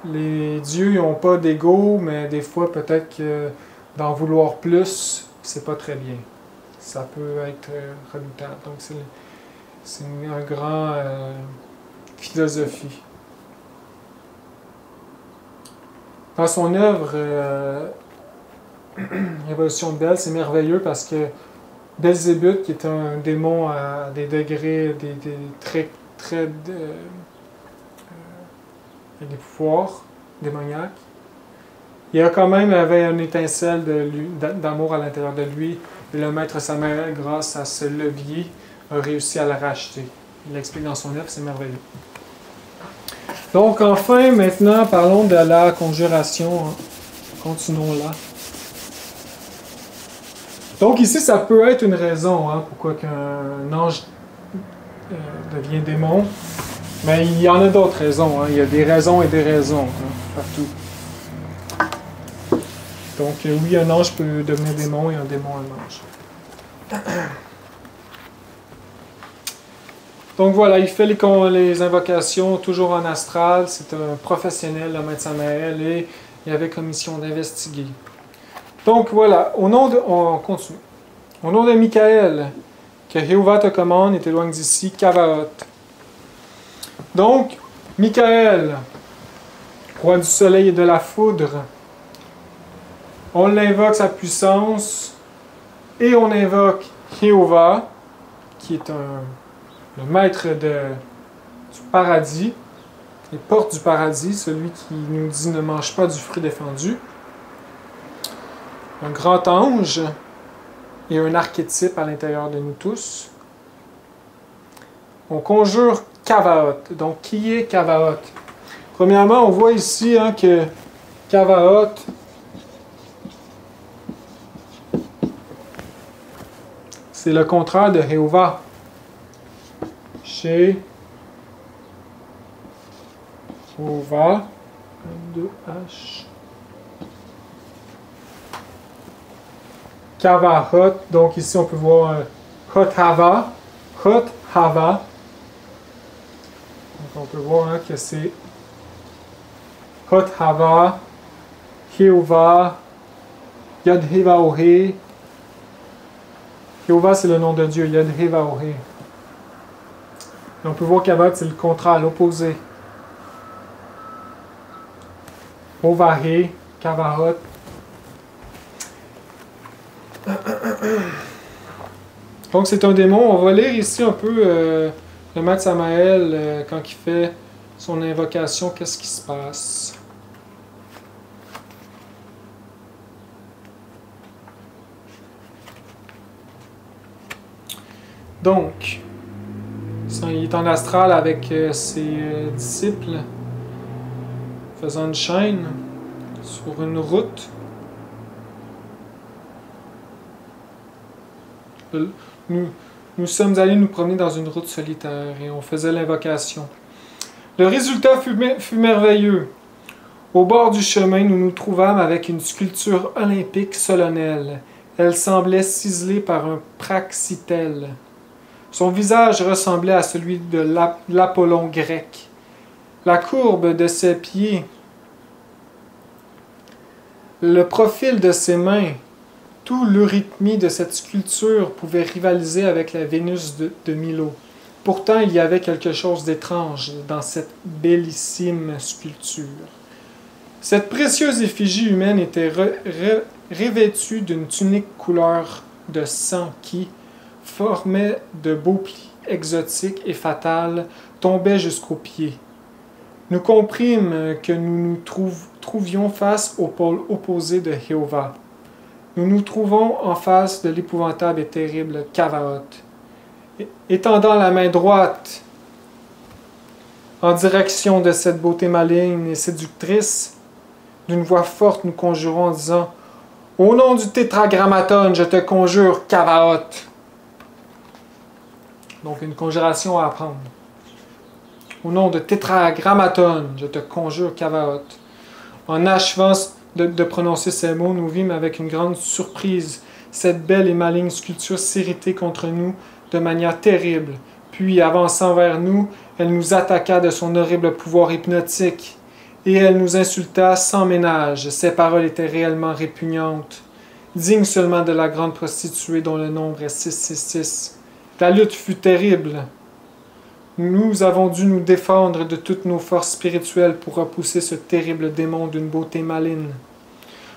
les dieux n'ont pas d'ego, mais des fois, peut-être que d'en vouloir plus, c'est pas très bien. Ça peut être redoutable. Donc, c'est une grande philosophie. Dans son œuvre, Révolution de Bel, c'est merveilleux parce que Belzébuth, qui est un démon à des degrés, des très des pouvoirs démoniaques, il a quand même avait une étincelle d'amour à l'intérieur de lui, et le maître Samael, grâce à ce levier, a réussi à le racheter. Il l'explique dans son œuvre, c'est merveilleux. Donc enfin, maintenant, parlons de la conjuration. Continuons là. Donc ici, ça peut être une raison pourquoi qu'un ange devient démon. Mais il y en a d'autres raisons. Il y a des raisons et des raisons partout. Donc oui, un ange peut devenir démon et un démon un ange. Donc voilà, il fait les invocations toujours en astral. C'est un professionnel, le maître Samael, et il avait comme mission d'investiguer. Donc voilà, on continue. Au nom de Michael, que Jéhovah te commande et t'éloigne d'ici, Kavaot. Donc, Michael, roi du soleil et de la foudre, on l'invoque sa puissance et on invoque Jéhovah, qui est le maître du paradis, les portes du paradis, celui qui nous dit ne mange pas du fruit défendu. Un grand ange et un archétype à l'intérieur de nous tous. On conjure Kavaot. Donc, qui est Kavaot? Premièrement, on voit ici que Kavaot, c'est le contraire de Jéhovah. Chez Jéhovah, 2H. Kavahot, donc ici on peut voir Hot-Hava. Hot-Hava. Donc on peut voir que c'est Hot-Hava, Jéhovah, Yod-Hé-Va-Ohé. Jéhovah, c'est le nom de Dieu, Yod-Hé-Va-Ohé. On peut voir qu'Avat, c'est le contraire, l'opposé. Ovahé, Kavahot. Donc c'est un démon. On va lire ici un peu le maître Samael quand il fait son invocation, qu'est-ce qui se passe. Donc, il est en astral avec ses disciples, faisant une chaîne sur une route. Nous sommes allés nous promener dans une route solitaire et on faisait l'invocation. Le résultat fut merveilleux. Au bord du chemin, nous nous trouvâmes avec une sculpture olympique solennelle. Elle semblait ciselée par un praxitèle. Son visage ressemblait à celui de l'Apollon grec. La courbe de ses pieds, le profil de ses mains Tout l'eurythmie de cette sculpture pouvait rivaliser avec la Vénus de Milo. Pourtant, il y avait quelque chose d'étrange dans cette bellissime sculpture. Cette précieuse effigie humaine était revêtue d'une tunique couleur de sang qui formait de beaux plis exotiques et fatals, tombait jusqu'aux pieds. Nous comprîmes que nous nous trouvions face au pôle opposé de Jéhovah. Nous nous trouvons en face de l'épouvantable et terrible Cavaot. Étendant la main droite en direction de cette beauté maligne et séductrice, d'une voix forte nous conjurons en disant « Au nom du tétragrammaton, je te conjure, Cavaot !» Donc une conjuration à apprendre. Au nom de tétragrammaton, je te conjure, Cavaot. En achevant de prononcer ces mots, nous vîmes avec une grande surprise cette belle et maligne sculpture s'irriter contre nous de manière terrible. Puis, avançant vers nous, elle nous attaqua de son horrible pouvoir hypnotique, et elle nous insulta sans ménage. Ses paroles étaient réellement répugnantes, dignes seulement de la grande prostituée dont le nombre est 666. La lutte fut terrible. Nous avons dû nous défendre de toutes nos forces spirituelles pour repousser ce terrible démon d'une beauté maligne.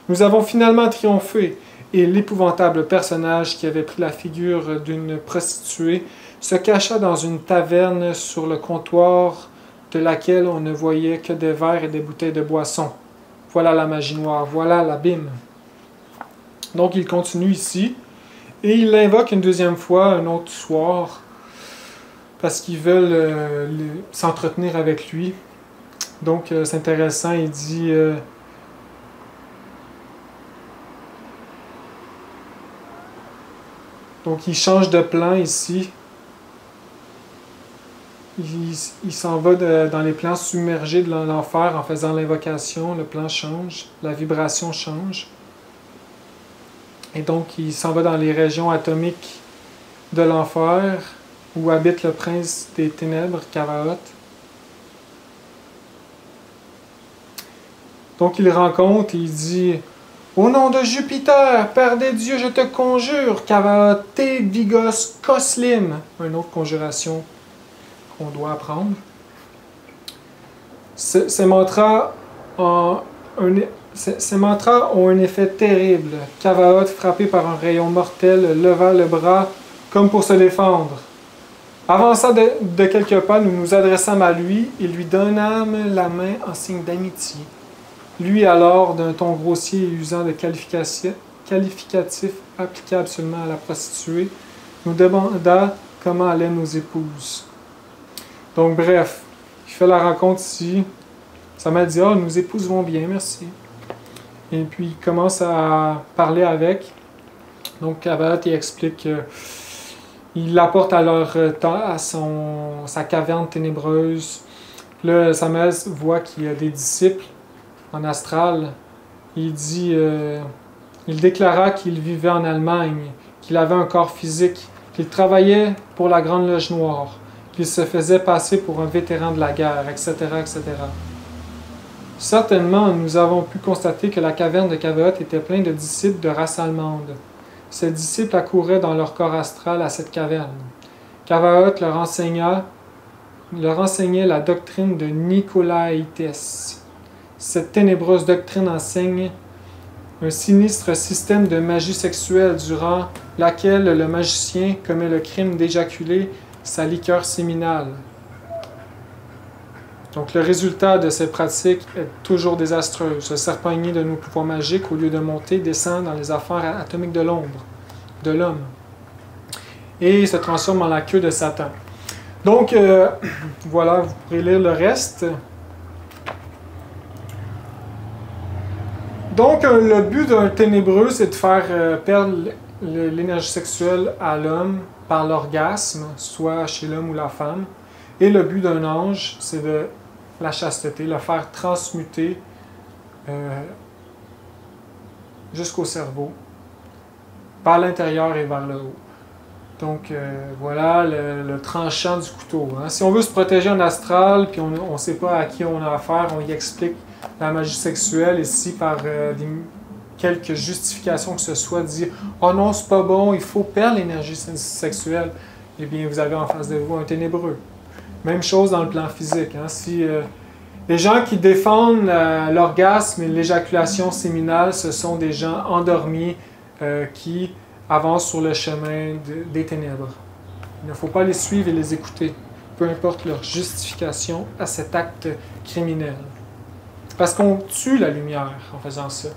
Nous avons finalement triomphé, et l'épouvantable personnage qui avait pris la figure d'une prostituée se cacha dans une taverne sur le comptoir de laquelle on ne voyait que des verres et des bouteilles de boisson. Voilà la magie noire, voilà l'abîme. Donc il continue ici, et il l'invoque une deuxième fois, un autre soir, parce qu'ils veulent s'entretenir avec lui. Donc c'est intéressant, il dit... donc il change de plan ici. Il s'en va dans les plans submergés de l'enfer en faisant l'invocation. Le plan change, la vibration change. Et donc il s'en va dans les régions atomiques de l'enfer où habite le prince des ténèbres, Cavaot. Donc il rencontre et il dit... Au nom de Jupiter, Père des dieux, je te conjure, Cavaot, Te Vigos Koslim. Une autre conjuration qu'on doit apprendre. Ces mantras ont un effet terrible. Cavaot, frappé par un rayon mortel, leva le bras comme pour se défendre. Avançant de quelques pas, nous nous adressâmes à lui et lui donnâmes la main en signe d'amitié. Lui alors, d'un ton grossier et usant de qualificatifs applicables seulement à la prostituée, nous demanda comment allaient nos épouses. Donc bref, il fait la rencontre ici. Ça m'a dit « Ah, nos épouses vont bien, merci. » Et puis il commence à parler avec. Donc Cavaot il explique qu'il l'apporte à leur temps, à sa caverne ténébreuse. Là, Samuel voit qu'il y a des disciples en astral. Il dit, il déclara qu'il vivait en Allemagne, qu'il avait un corps physique, qu'il travaillait pour la Grande Loge Noire, qu'il se faisait passer pour un vétéran de la guerre, etc., etc. Certainement, nous avons pu constater que la caverne de Cavaot était pleine de disciples de race allemande. Ces disciples accouraient dans leur corps astral à cette caverne. Cavaot leur enseignait la doctrine de Nicolaites. Cette ténébreuse doctrine enseigne un sinistre système de magie sexuelle durant laquelle le magicien commet le crime d'éjaculer sa liqueur séminale. Donc le résultat de ces pratiques est toujours désastreux. Ce serpent igné de nos pouvoirs magiques, au lieu de monter, descend dans les affaires atomiques de l'ombre, de l'homme, et se transforme en la queue de Satan. Donc voilà, vous pourrez lire le reste. Donc, le but d'un ténébreux, c'est de faire perdre l'énergie sexuelle à l'homme par l'orgasme, soit chez l'homme ou la femme. Et le but d'un ange, c'est de la chasteté, le faire transmuter jusqu'au cerveau, par l'intérieur et vers le haut. Donc, voilà le tranchant du couteau. Hein. Si on veut se protéger en astral, puis on ne sait pas à qui on a affaire, on y explique la magie sexuelle ici par quelque justification que ce soit, de dire « Oh non, c'est pas bon, il faut perdre l'énergie sexuelle », eh bien, vous avez en face de vous un ténébreux. Même chose dans le plan physique. Hein? Si les gens qui défendent l'orgasme et l'éjaculation séminale, ce sont des gens endormis qui avancent sur le chemin des ténèbres. Il ne faut pas les suivre et les écouter, peu importe leur justification à cet acte criminel. Parce qu'on tue la lumière en faisant ça.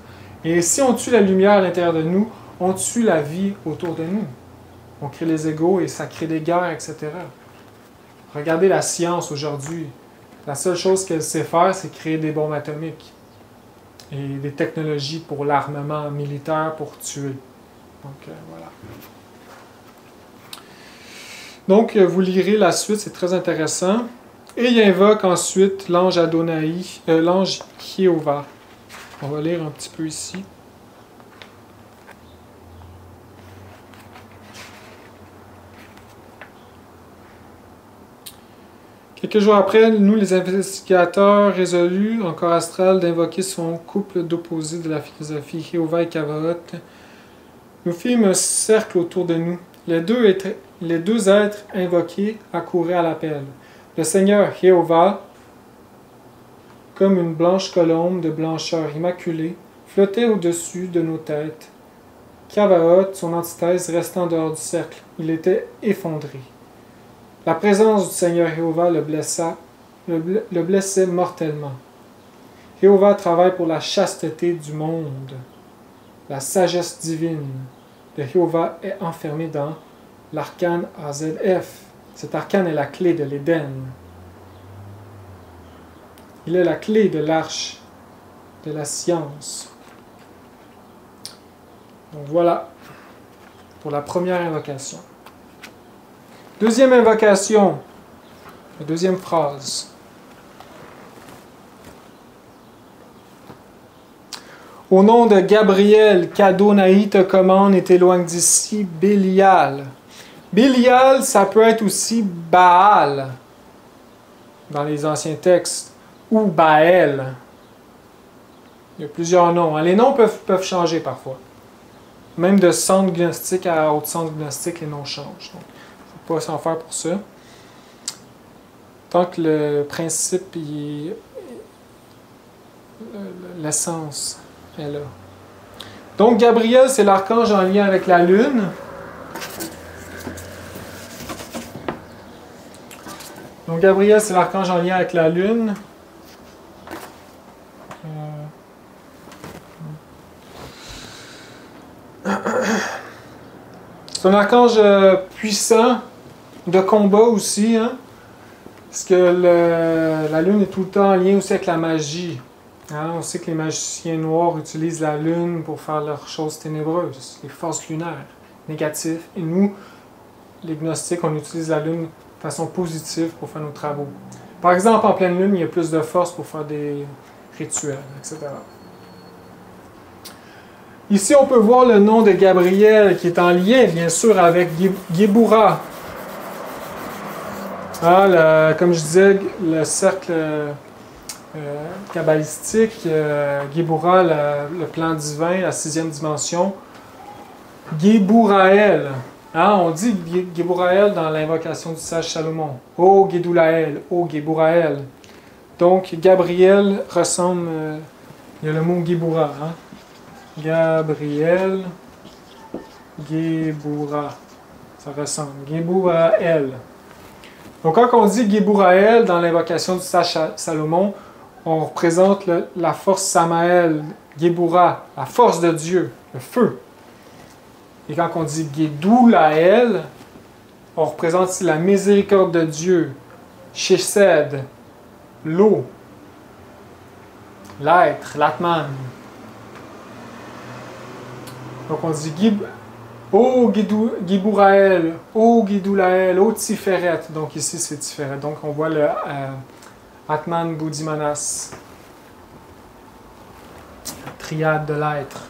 Et si on tue la lumière à l'intérieur de nous, on tue la vie autour de nous. On crée les égos et ça crée des guerres, etc. Regardez la science aujourd'hui. La seule chose qu'elle sait faire, c'est créer des bombes atomiques et des technologies pour l'armement militaire pour tuer. Donc, voilà. Donc, vous lirez la suite, c'est très intéressant. Et il invoque ensuite l'ange Adonai, l'ange Jéhovah. On va lire un petit peu ici. Quelques jours après, nous, les investigateurs, résolus, en corps astral, d'invoquer son couple d'opposés de la philosophie, Jéhovah et Kavaot, nous fîmes un cercle autour de nous. Les deux êtres invoqués accouraient à l'appel. Le Seigneur Jéhovah, comme une blanche colombe de blancheur immaculée, flottait au-dessus de nos têtes. Kavaot, son antithèse, restait en dehors du cercle. Il était effondré. La présence du Seigneur Jéhovah le blessait mortellement. Jéhovah travaille pour la chasteté du monde. La sagesse divine de Jéhovah est enfermée dans l'arcane AZF. Cet arcane est la clé de l'Éden. Il est la clé de l'arche de la science. Donc voilà pour la première invocation. Deuxième invocation, la deuxième phrase. Au nom de Gabriel, qu'Adonai te commande et t'éloigne d'ici, Bélial. Bélial, ça peut être aussi Baal dans les anciens textes, ou Baël. Il y a plusieurs noms. Les noms peuvent changer parfois. Même de centre gnostique à autre centre gnostique, les noms changent. Donc, il ne faut pas s'en faire pour ça. Tant que le principe, l'essence est là. Donc, Gabriel, c'est l'archange en lien avec la lune. Donc, Gabriel, c'est l'archange en lien avec la lune. C'est un archange puissant, de combat aussi, hein? Parce que la lune est tout le temps en lien aussi avec la magie. Hein? On sait que les magiciens noirs utilisent la lune pour faire leurs choses ténébreuses, les forces lunaires, négatives. Et nous, les gnostiques, on utilise la lune de façon positive pour faire nos travaux. Par exemple, en pleine lune, il y a plus de force pour faire des rituels, etc. Ici, on peut voir le nom de Gabriel qui est en lien, bien sûr, avec Géboura. Ah, comme je disais, le cercle kabbalistique, Géboura, le plan divin, la 6e dimension. Gébouraël. Hein, on dit Gébouraël dans l'invocation du sage Salomon. Oh Gédoulaël, oh Gébouraël. Donc, Gabriel ressemble, il y a le mot Géboura. Hein? Gabriel, Géboura. Ça ressemble. Gébouraël. Donc, quand on dit Gébouraël dans l'invocation du sage Salomon, on représente la force Samaël, Géboura, la force de Dieu, le feu. Et quand on dit Gédoulaël, on représente ici la miséricorde de Dieu, Chesed, l'eau, l'être, l'Atman. Donc on dit ô Gébouraël, ô Gédoulaël, ô Tiferet. Donc ici c'est Tiferet. Donc on voit le Atman Buddhimanas, la triade de l'être.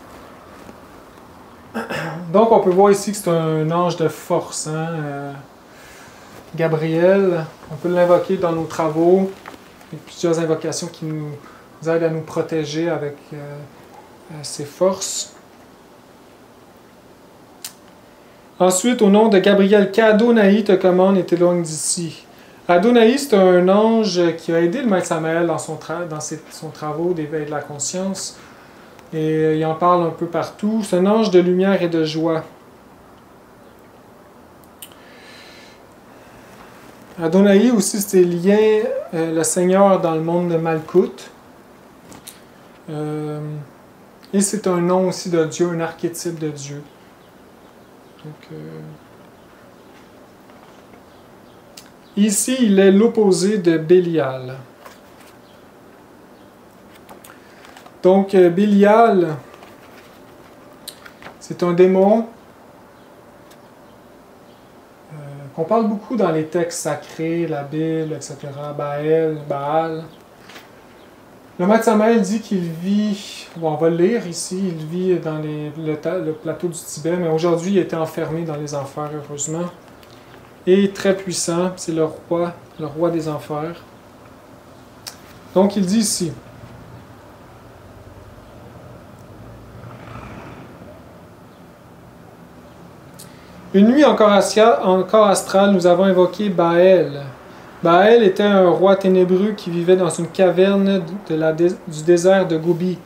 Donc on peut voir ici que c'est un ange de force. Hein? Gabriel, on peut l'invoquer dans nos travaux. Il y a plusieurs invocations qui nous aident à nous protéger avec ses forces. Ensuite, au nom de Gabriel, qu'Adonai te commande et t'éloigne d'ici. Adonai, c'est un ange qui a aidé le maître Samaël dans son travaux d'éveil de la conscience. Et il en parle un peu partout. C'est un ange de lumière et de joie. Adonai aussi, c'est lié le Seigneur dans le monde de Malkout. Et c'est un nom aussi de Dieu, un archétype de Dieu. Donc, ici, il est l'opposé de Bélial. Donc, Bélial, c'est un démon qu'on parle beaucoup dans les textes sacrés, la Bible, etc. Baal. Le maître Samaël dit qu'il vit, bon, on va le lire ici, il vit dans le plateau du Tibet, mais aujourd'hui il était enfermé dans les enfers, heureusement. Et très puissant, c'est le roi des enfers. Donc il dit ici, une nuit encore astrale, nous avons invoqué Baal. Baal était un roi ténébreux qui vivait dans une caverne du désert de Gobi.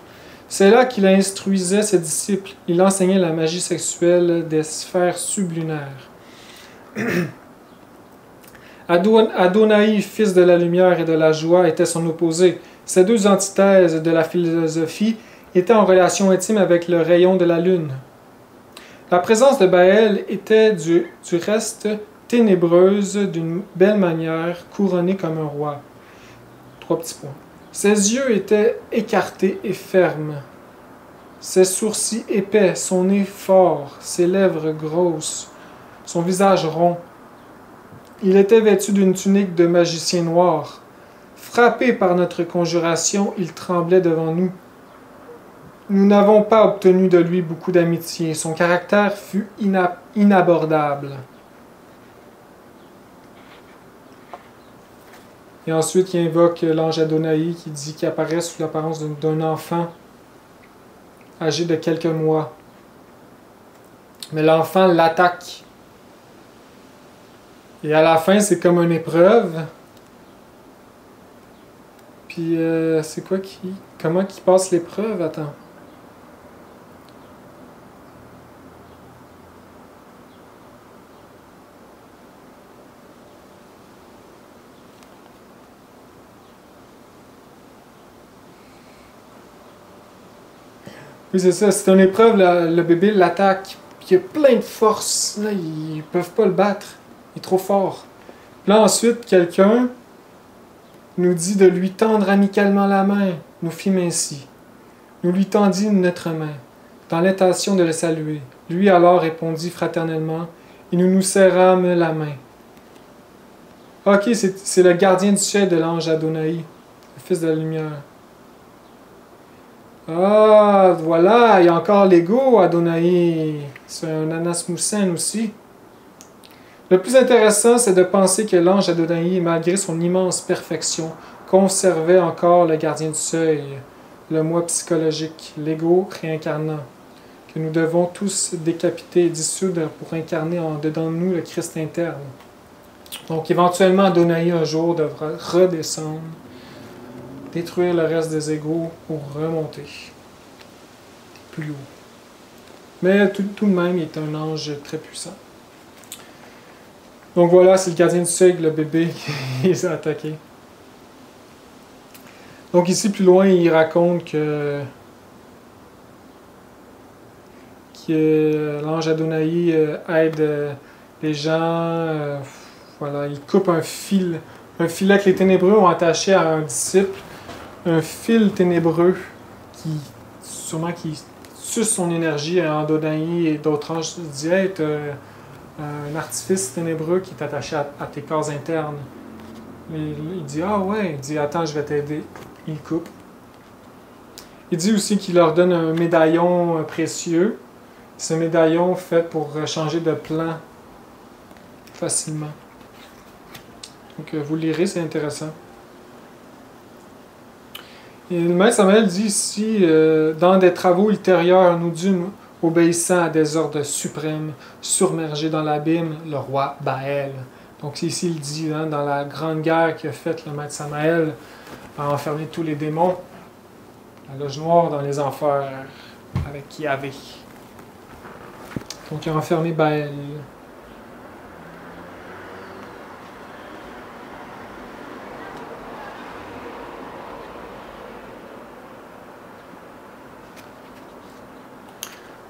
C'est là qu'il instruisait ses disciples. Il enseignait la magie sexuelle des sphères sublunaires. Adonai, fils de la lumière et de la joie, était son opposé. Ces deux antithèses de la philosophie étaient en relation intime avec le rayon de la lune. La présence de Baal était du reste ténébreuse d'une belle manière, couronnée comme un roi. 3 petits points. Ses yeux étaient écartés et fermes, ses sourcils épais, son nez fort, ses lèvres grosses, son visage rond. Il était vêtu d'une tunique de magicien noir. Frappé par notre conjuration, il tremblait devant nous. Nous n'avons pas obtenu de lui beaucoup d'amitié. Son caractère fut inabordable. Et ensuite, il invoque l'ange Adonai qui dit qu'il apparaît sous l'apparence d'un enfant âgé de quelques mois. Mais l'enfant l'attaque. Et à la fin, c'est comme une épreuve. Puis, c'est quoi comment qu'il passe l'épreuve? Attends. Oui, c'est ça. C'est une épreuve, le bébé l'attaque. Puis il a plein de force. Là, ils peuvent pas le battre. Il est trop fort. Puis là, ensuite, quelqu'un nous dit de lui tendre amicalement la main. Nous fîmes ainsi. Nous lui tendîmes notre main, dans l'intention de le saluer. Lui alors répondit fraternellement, et nous nous serrâmes la main. Ok, c'est le gardien du ciel de l'ange Adonai, le fils de la lumière. Ah, voilà, il y a encore l'ego, Adonai. C'est un Anasmussen aussi. Le plus intéressant, c'est de penser que l'ange Adonai, malgré son immense perfection, conservait encore le gardien du seuil, le moi psychologique, l'ego réincarnant, que nous devons tous décapiter et dissoudre pour incarner en dedans de nous le Christ interne. Donc éventuellement, Adonai un jour devra redescendre, détruire le reste des égos pour remonter plus haut. Mais tout de même, il est un ange très puissant. Donc voilà, c'est le gardien du seuil, le bébé qui les a attaqués. Donc ici, plus loin, il raconte que l'ange Adonai aide les gens. Voilà, il coupe un filet que les ténébreux ont attaché à un disciple, un fil ténébreux qui suce son énergie à Adonai et d'autres anges disent hey, un artifice ténébreux qui est attaché à tes corps internes. Il dit ah ouais, il dit attends, je vais t'aider. Il coupe. Il dit aussi qu'il leur donne un médaillon précieux. Ce médaillon fait pour changer de plan facilement. Donc vous lirez, c'est intéressant. Et le maître Samaël dit ici, dans des travaux ultérieurs, nous dûmes, obéissant à des ordres suprêmes, surmerger dans l'abîme le roi Baal. Donc ici, il dit, hein, dans la grande guerre qu'a faite le maître Samaël, a enfermé tous les démons, la loge noire dans les enfers, avec qui avait. Donc il a enfermé Baal.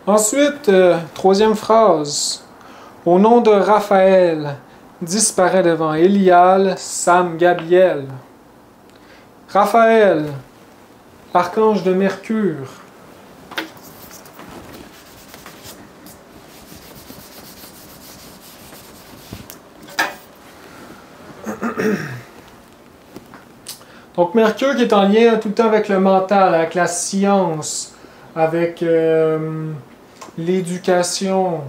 Ensuite, troisième phrase. Au nom de Raphaël, disparaît devant Élial, Sam Gabriel. Raphaël, archange de Mercure. Donc Mercure qui est en lien tout le temps avec le mental, avec la science, avec l'éducation,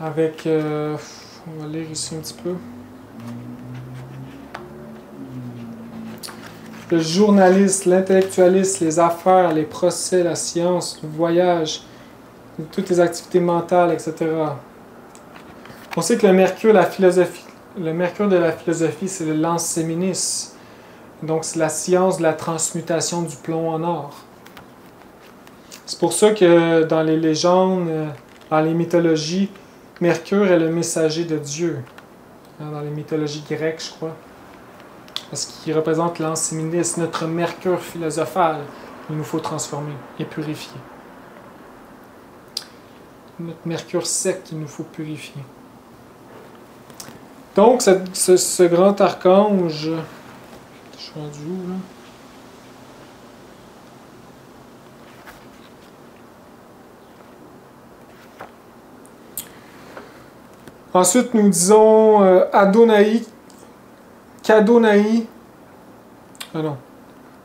avec... on va lire ici un petit peu. Le journaliste, l'intellectualiste, les affaires, les procès, la science, le voyage, toutes les activités mentales, etc. On sait que le mercure de la philosophie, c'est le lance séminis. Donc c'est la science de la transmutation du plomb en or. C'est pour ça que dans les légendes, dans les mythologies, Mercure est le messager de Dieu. Dans les mythologies grecques, je crois. Parce qu'il représente l'anséminis, notre Mercure philosophal. Il nous faut transformer et purifier. Notre Mercure sec qu'il nous faut purifier. Donc, ce grand archange... Je suis rendu où, là? Ensuite, nous disons qu'Adonai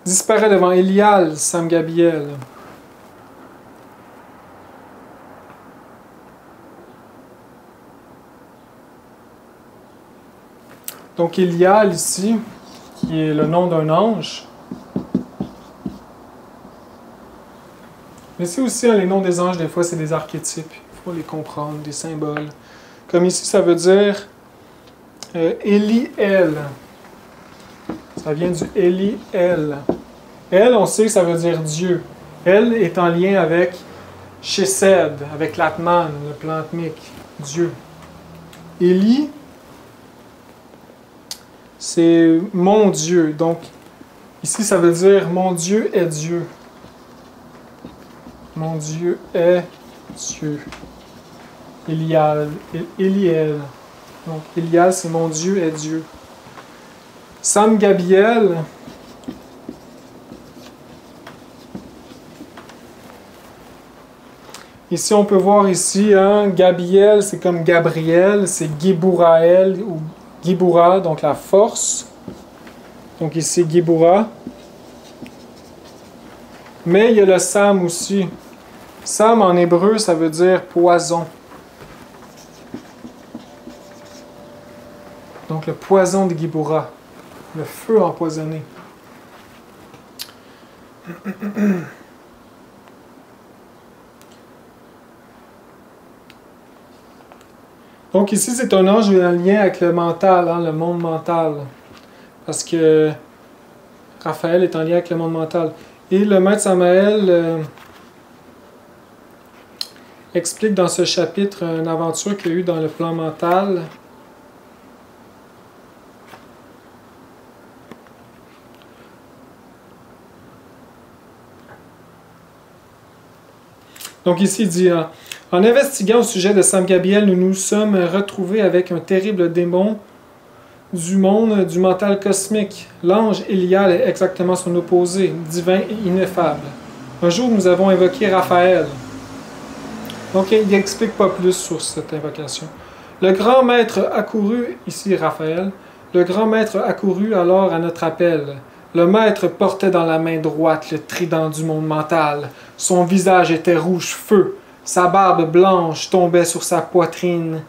disparaît devant Élial, Sam Gabriel. Donc Élial ici, qui est le nom d'un ange. Mais c'est aussi les noms des anges, des fois, c'est des archétypes. Il faut les comprendre, des symboles. Comme ici, ça veut dire Eli-El. Ça vient du Eli-El. El, on sait que ça veut dire Dieu. El est en lien avec Chesed, avec l'Atman, le plan atmique, Dieu. Eli, c'est mon Dieu. Donc, ici, ça veut dire mon Dieu est Dieu. Mon Dieu est Dieu. Elial. Donc, Elial, c'est mon Dieu est Dieu. Sam Gabriel. Ici, on peut voir ici, hein, Gabriel, c'est comme Gabriel, c'est Giburaël ou Gibura, donc la force. Donc ici, Gibura. Mais il y a le Sam aussi. Sam en hébreu, ça veut dire poison. Donc le poison de Gibura. Le feu empoisonné. Donc ici, c'est un ange en lien avec le mental, hein, le monde mental. Parce que Raphaël est en lien avec le monde mental. Et le maître Samaël explique dans ce chapitre une aventure qu'il y a eu dans le plan mental. Donc ici, il dit, en investiguant au sujet de Sam Gabriel, nous nous sommes retrouvés avec un terrible démon du monde du mental cosmique. L'ange Elial est exactement son opposé, divin et ineffable. Un jour, nous avons invoqué Raphaël. Donc, il n'explique pas plus sur cette invocation. Le grand maître accourut, ici Raphaël, le grand maître accourut alors à notre appel. Le maître portait dans la main droite le trident du monde mental. Son visage était rouge feu. Sa barbe blanche tombait sur sa poitrine,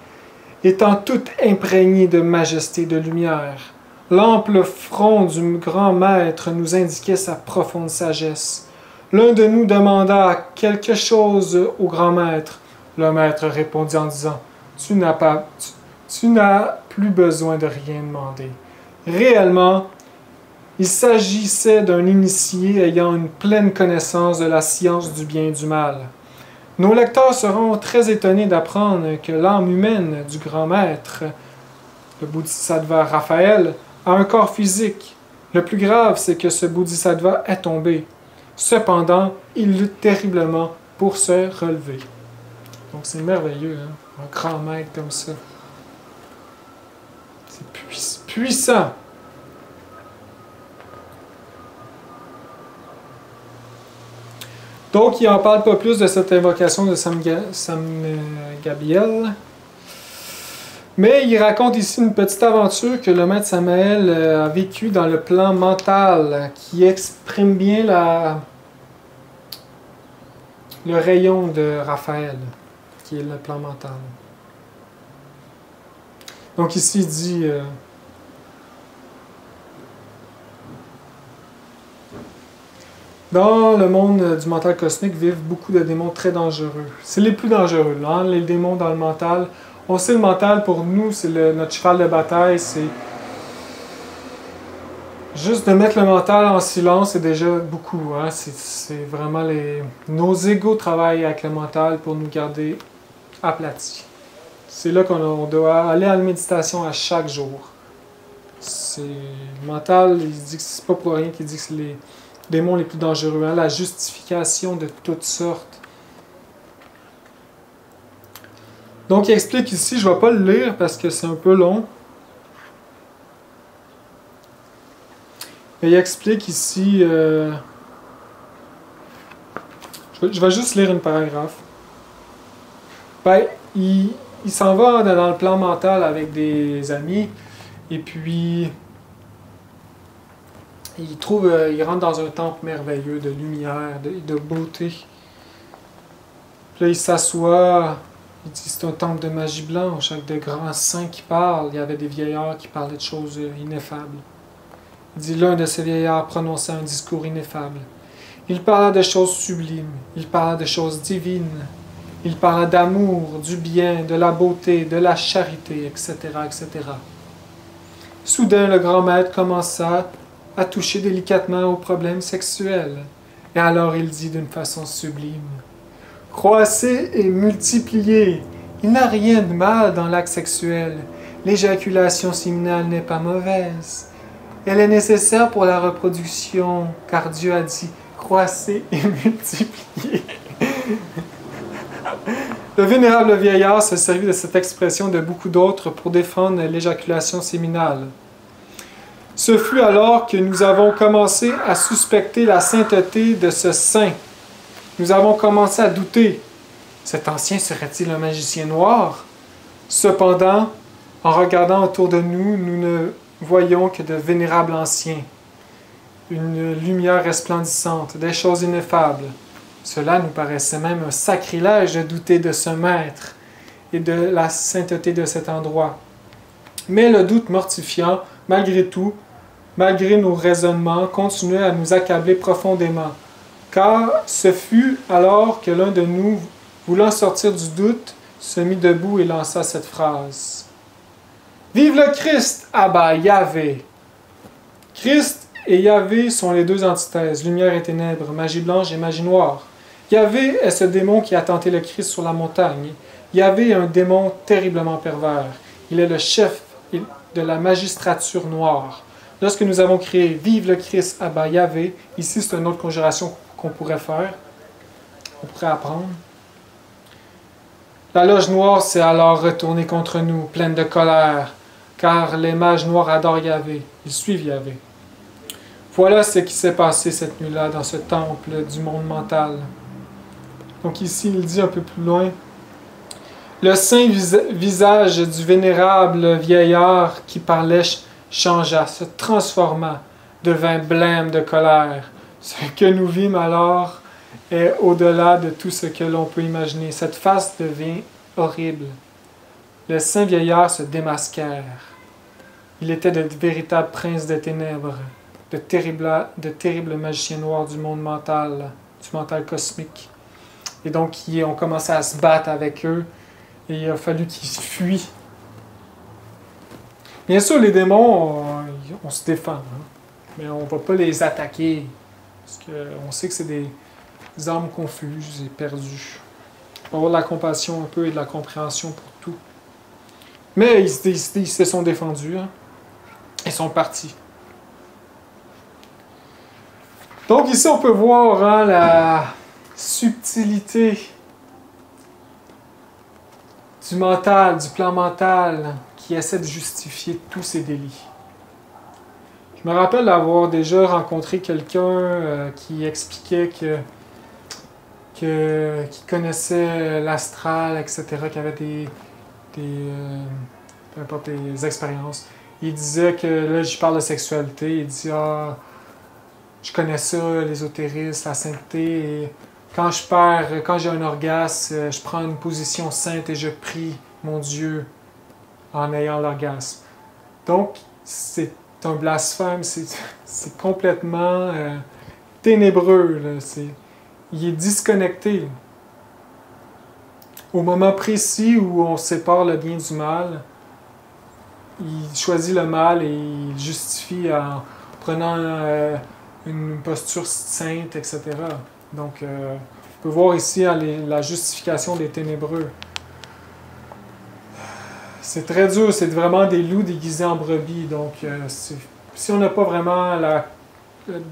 étant toute imprégnée de majesté et de lumière. L'ample front du grand maître nous indiquait sa profonde sagesse. L'un de nous demanda quelque chose au grand maître. Le maître répondit en disant, tu n'as plus besoin de rien demander. Réellement, il s'agissait d'un initié ayant une pleine connaissance de la science du bien et du mal. Nos lecteurs seront très étonnés d'apprendre que l'âme humaine du grand maître, le Bodhisattva Raphaël, a un corps physique. Le plus grave, c'est que ce Bodhisattva est tombé. Cependant, il lutte terriblement pour se relever. Donc c'est merveilleux, hein? Un grand maître comme ça. C'est puissant. Donc, il n'en parle pas plus de cette invocation de Sam Gabriel. Mais il raconte ici une petite aventure que le maître Samael a vécue dans le plan mental, qui exprime bien le rayon de Raphaël, qui est le plan mental. Donc ici, il dit... Dans le monde du mental cosmique vivent beaucoup de démons très dangereux. C'est les plus dangereux, hein? Les démons dans le mental. On sait le mental, pour nous, c'est notre cheval de bataille. C'est juste de mettre le mental en silence, c'est déjà beaucoup. Hein? C'est vraiment nos égos travaillent avec le mental pour nous garder aplatis. C'est là qu'on doit aller à la méditation à chaque jour. Le mental, il dit que c'est pas pour rien qu'il dit que c'est les démons les plus dangereux, hein? La justification de toutes sortes. Donc il explique ici, je ne vais pas le lire parce que c'est un peu long. Mais il explique ici, je vais juste lire une paragraphe. Ben, il s'en va dans le plan mental avec des amis, et puis il rentre dans un temple merveilleux de lumière, de beauté. Puis là, il s'assoit, il dit c'est un temple de magie blanche, avec de grands saints qui parlent. Il y avait des vieillards qui parlaient de choses ineffables. Il dit l'un de ces vieillards prononçait un discours ineffable. Il parla de choses sublimes, il parla de choses divines, il parla d'amour, du bien, de la beauté, de la charité, etc., etc. Soudain, le grand maître commença à toucher délicatement aux problèmes sexuels. Et alors il dit d'une façon sublime, « Croissez et multipliez. Il n'y a rien de mal dans l'acte sexuel. L'éjaculation séminale n'est pas mauvaise. Elle est nécessaire pour la reproduction, car Dieu a dit, « Croissez et multipliez. » Le vénérable vieillard se servit de cette expression de beaucoup d'autres pour défendre l'éjaculation séminale. Ce fut alors que nous avons commencé à suspecter la sainteté de ce saint. Nous avons commencé à douter. Cet ancien serait-il un magicien noir? Cependant, en regardant autour de nous, nous ne voyons que de vénérables anciens, une lumière resplendissante, des choses ineffables. Cela nous paraissait même un sacrilège de douter de ce maître et de la sainteté de cet endroit. Mais le doute mortifiant, malgré tout, malgré nos raisonnements, continuait à nous accabler profondément. Car ce fut alors que l'un de nous, voulant sortir du doute, se mit debout et lança cette phrase. « Vive le Christ, Abba Yahvé !» Christ et Yahvé sont les deux antithèses, lumière et ténèbres, magie blanche et magie noire. Yahvé est ce démon qui a tenté le Christ sur la montagne. Yahvé est un démon terriblement pervers. Il est le chef de la magistrature noire. Lorsque nous avons créé « Vive le Christ, Abba Yahvé », ici c'est une autre conjuration qu'on pourrait faire, qu'on pourrait apprendre. La loge noire s'est alors retournée contre nous, pleine de colère, car les mages noirs adorent Yahvé, ils suivent Yahvé. Voilà ce qui s'est passé cette nuit-là dans ce temple du monde mental. Donc ici, il dit un peu plus loin, « Le saint visage du vénérable vieillard qui parlait changea, se transforma, devint blême de colère. Ce que nous vîmes alors est au-delà de tout ce que l'on peut imaginer. Cette face devient horrible. Les saints vieillards se démasquèrent. Il était de véritables princes des ténèbres, de terribles magiciens noirs du monde mental, du mental cosmique. Et donc, ils ont commencé à se battre avec eux, et il a fallu qu'ils fuient. Bien sûr, les démons, on se défend, hein, mais on ne va pas les attaquer, parce qu'on sait que c'est des âmes confuses et perdues. Il faut avoir de la compassion un peu et de la compréhension pour tout. Mais ils se sont défendus, hein. Ils sont partis. Donc ici, on peut voir, hein, la subtilité du mental, du plan mental, qui essaie de justifier tous ces délits. Je me rappelle d'avoir déjà rencontré quelqu'un qui expliquait qui connaissait l'astral, etc., qui avait peu importe, des expériences. Il disait que, là, je parle de sexualité, il dit, ah, je connais ça, l'ésotérisme, la sainteté, et quand j'ai un orgasme, je prends une position sainte et je prie mon Dieu en ayant l'orgasme. Donc, c'est un blasphème, c'est complètement ténébreux, là. Il est disconnecté. Au moment précis où on sépare le bien du mal, il choisit le mal et il justifie en prenant une posture sainte, etc. Donc, on peut voir ici la justification des ténébreux. C'est très dur, c'est vraiment des loups déguisés en brebis. Donc, si on n'a pas vraiment la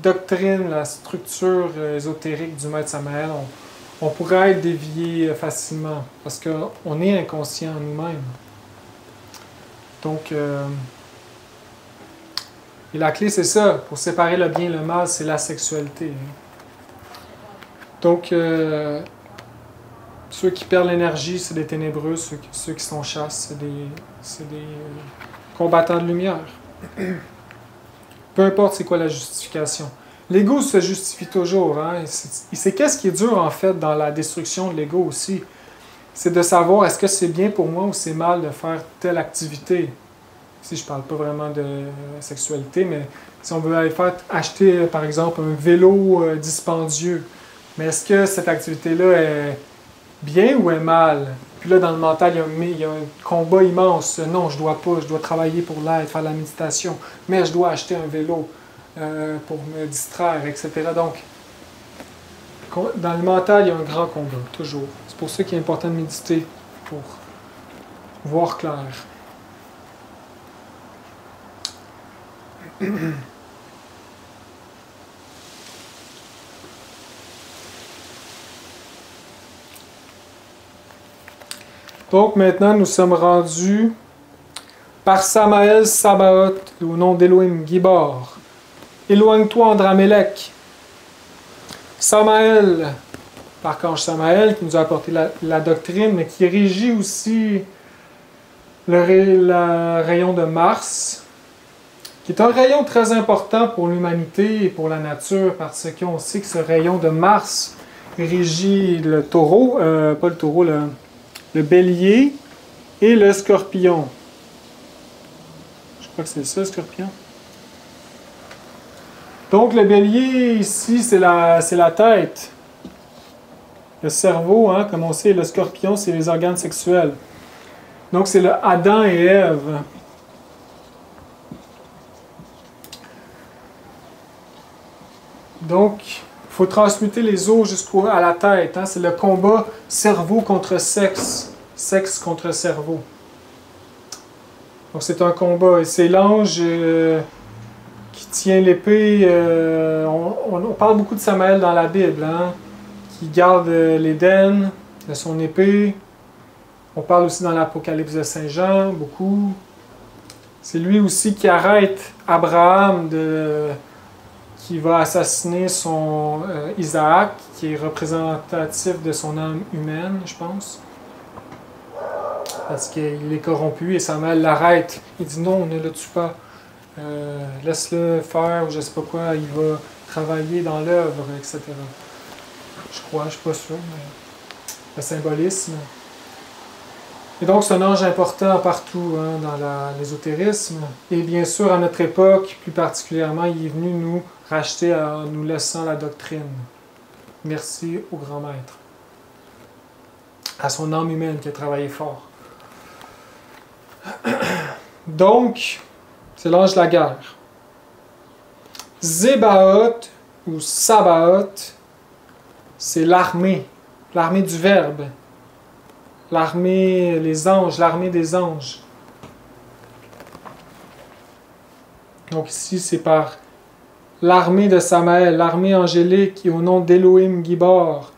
doctrine, la structure ésotérique du Maître Samael, on pourrait être dévié facilement, parce qu'on est inconscient nous-mêmes. Donc, et la clé, c'est ça. Pour séparer le bien et le mal, c'est la sexualité. Donc, ceux qui perdent l'énergie, c'est des ténébreux. Ceux qui sont chasse, c'est des combattants de lumière. Peu importe c'est quoi la justification. L'ego se justifie toujours. Hein? C'est qu'est-ce qui est dur, en fait, dans la destruction de l'ego aussi. C'est de savoir, est-ce que c'est bien pour moi ou c'est mal de faire telle activité. Ici, je ne parle pas vraiment de sexualité, mais si on veut aller acheter, par exemple, un vélo dispendieux, mais est-ce que cette activité-là est bien ou est mal? Puis là, dans le mental, il y a un combat immense. Non, je dois pas, je dois travailler pour l'aide, faire de la méditation, mais je dois acheter un vélo pour me distraire, etc. Donc, dans le mental, il y a un grand combat, toujours. C'est pour ça qu'il est important de méditer, pour voir clair. Donc maintenant, nous sommes rendus par Samael Sabaoth, au nom d'Elohim Gibor. Éloigne-toi, Andramélec. Samael, l'archange Samael, qui nous a apporté la doctrine, mais qui régit aussi le rayon de Mars, qui est un rayon très important pour l'humanité et pour la nature, parce qu'on sait que ce rayon de Mars régit le taureau, pas le taureau, le bélier et le scorpion. Je crois que c'est ça, le scorpion. Donc le bélier, ici, c'est la tête. Le cerveau, hein, comme on sait, le scorpion, c'est les organes sexuels. Donc c'est le Adam et Ève. Donc, il faut transmuter les os jusqu'à la tête. Hein? C'est le combat cerveau contre sexe, sexe contre cerveau. Donc, c'est un combat. Et c'est l'ange qui tient l'épée. On parle beaucoup de Samael dans la Bible, hein? Qui garde l'Éden de son épée. On parle aussi dans l'Apocalypse de Saint Jean, beaucoup. C'est lui aussi qui arrête Abraham qui va assassiner son Isaac, qui est représentatif de son âme humaine, je pense. Parce qu'il est corrompu et Samuel l'arrête. Il dit non, ne le tue pas. Laisse-le faire, ou je ne sais pas quoi, il va travailler dans l'œuvre, etc. Je crois, je ne suis pas sûr, mais le symbolisme. Et donc, c'est un ange important partout hein, dans l'ésotérisme. Et bien sûr, à notre époque, plus particulièrement, il est venu nous racheter en nous laissant la doctrine. Merci au grand maître. À son âme humaine qui a travaillé fort. Donc, c'est l'ange de la guerre. Zébaoth ou Sabaoth, c'est l'armée du Verbe. L'armée, les anges, l'armée des anges. Donc ici, c'est par l'armée de Samaël, l'armée angélique, et au nom d'Elohim Gibor.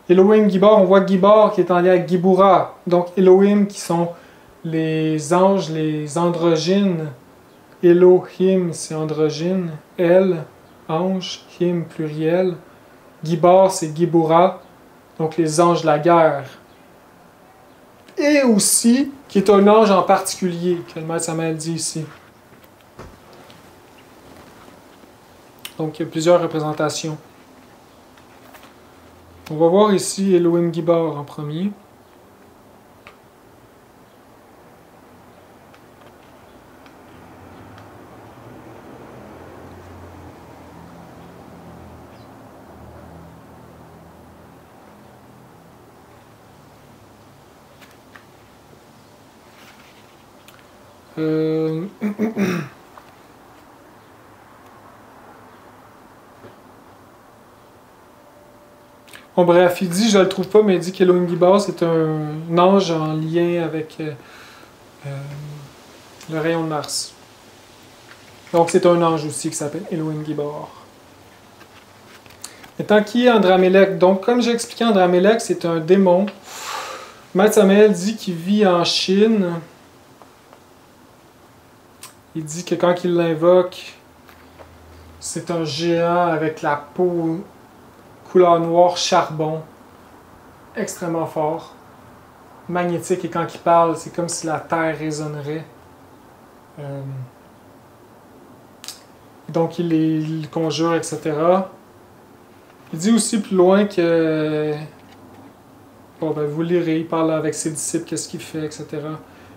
Elohim Gibor, on voit Gibor qui est en lien avec Gibura. Donc Elohim qui sont les anges, les androgynes. Elohim, c'est androgyne. El, ange. Him, pluriel. Gibor, c'est Gibura. Donc les anges de la guerre. Et aussi, qui est un ange en particulier, que le maître Samaël dit ici. Donc, il y a plusieurs représentations. On va voir ici Elohim Gibor en premier. Bon, bref, il dit, je ne le trouve pas, mais il dit qu'Elohim Gibor, c'est un ange en lien avec le rayon de Mars. Donc, c'est un ange aussi qui s'appelle Elohim Gibor. Maintenant, qui est Andramélec? Donc, comme j'ai expliqué, Andramélec, c'est un démon. Maître Samaël dit qu'il vit en Chine. Il dit que quand il l'invoque, c'est un géant avec la peau couleur noire charbon, extrêmement fort, magnétique, et quand il parle, c'est comme si la terre résonnerait. Donc il conjure, etc. Il dit aussi plus loin que, bon ben vous lirez, il parle avec ses disciples, qu'est-ce qu'il fait, etc.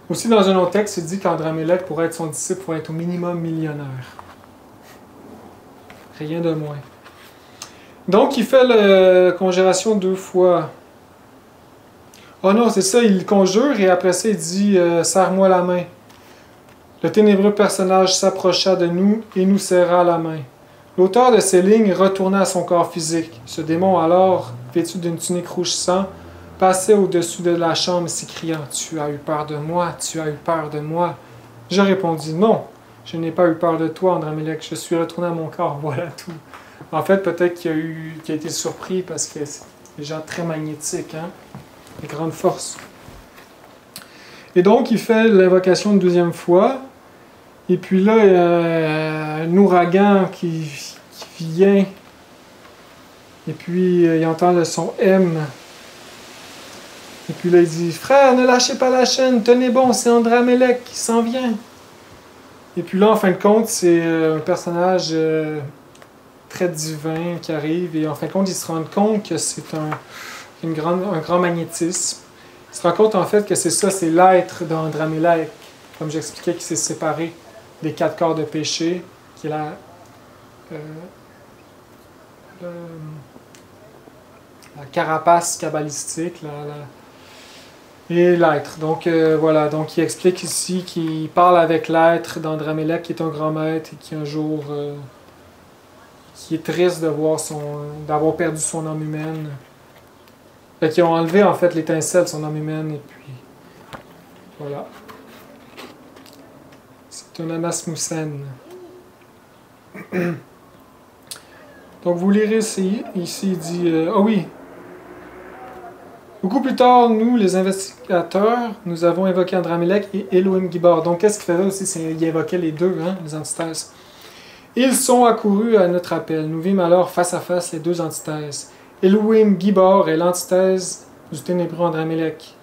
Aussi dans un autre texte, il dit qu'Andramélec, pour être son disciple, il faut être au minimum millionnaire. Rien de moins. Donc, il fait la conjuration 2 fois. Oh non, c'est ça, il conjure et après ça, il dit serre-moi la main. Le ténébreux personnage s'approcha de nous et nous serra la main. L'auteur de ces lignes retourna à son corps physique. Ce démon, alors, vêtu d'une tunique rouge sang, passait au-dessus de la chambre s'écriant « Tu as eu peur de moi, tu as eu peur de moi. » Je répondis « Non, je n'ai pas eu peur de toi, Andramélec, je suis retourné à mon corps, voilà tout. » En fait, peut-être qu'il a été surpris parce que c'est des gens très magnétiques, hein, de grande force. Et donc, il fait l'invocation une deuxième fois. Et puis là, il y a un ouragan qui vient. Et puis, il entend le son M. Et puis là, il dit « Frère, ne lâchez pas la chaîne, tenez bon, c'est Andramélec qui s'en vient. » Et puis là, en fin de compte, c'est un personnage très divin qui arrive. Et en fin de compte, il se rend compte que c'est un grand magnétisme. Il se rend compte en fait que c'est ça, c'est l'être d'Andramélec, comme j'expliquais, qui s'est séparé des 4 corps de péché, qui est la carapace kabbalistique, et l'être. Donc voilà, donc il explique ici qu'il parle avec l'être d'Andramélec, qui est un grand maître et qui un jour qui est triste de voir d'avoir perdu son âme humaine. Qui ont enlevé en fait l'étincelle de son âme humaine, et puis voilà. C'est un Anasmussen. Donc vous lirez ici il dit ah oui. Beaucoup plus tard, nous, les investigateurs, nous avons évoqué Andramélec et Elohim Gibor. Donc qu'est-ce qu'il faisait aussi? Il évoquait les deux, hein, les antithèses. Ils sont accourus à notre appel. Nous vîmes alors face à face les deux antithèses. Elohim Gibor est l'antithèse du ténébreux Andramélec.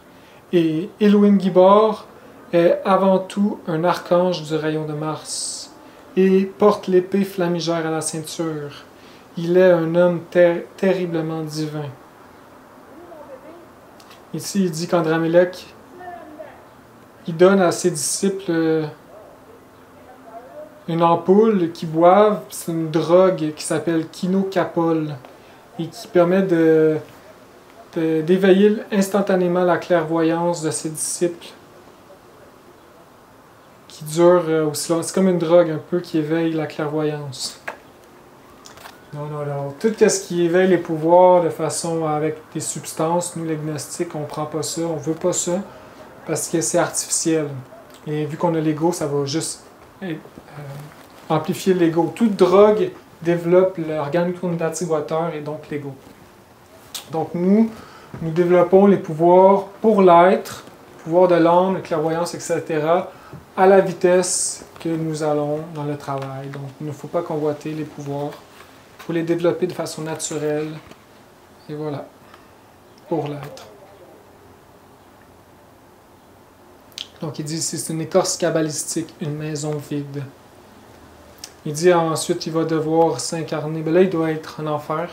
Et Elohim Gibor est avant tout un archange du rayon de Mars et porte l'épée flamigère à la ceinture. Il est un homme terriblement divin. Ici, il dit qu'Andramélec il donne à ses disciples une ampoule qu'ils boivent. C'est une drogue qui s'appelle quinocapole et qui permet d'éveiller instantanément la clairvoyance de ses disciples, qui dure aussi longtemps. C'est comme une drogue un peu qui éveille la clairvoyance. Non. Tout ce qui éveille les pouvoirs de façon avec des substances, nous les gnostiques, on prend pas ça, on veut pas ça, parce que c'est artificiel. Et vu qu'on a l'ego, ça va juste amplifier l'ego. Toute drogue développe l'organe cognitivateur et donc l'ego. Donc nous développons les pouvoirs pour l'être, pouvoir de l'âme, la clairvoyance, etc., à la vitesse que nous allons dans le travail. Donc il ne faut pas convoiter les pouvoirs. Il faut les développer de façon naturelle. Et voilà, pour l'être. Donc il dit ici, c'est une écorce kabbalistique, une maison vide. Il dit ensuite il va devoir s'incarner. Ben là, il doit être en enfer.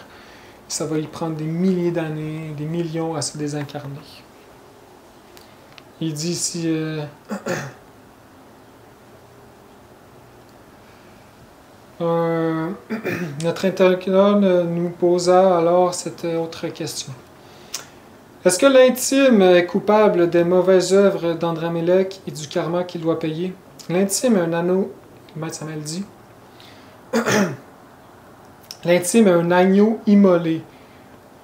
Ça va y prendre des milliers d'années, des millions à se désincarner. Il dit ici... notre interlocuteur nous posa alors cette autre question. Est-ce que l'intime est coupable des mauvaises œuvres d'Andramélec et du karma qu'il doit payer? L'intime est un anneau, Maître Samael dit. L'intime est un agneau immolé,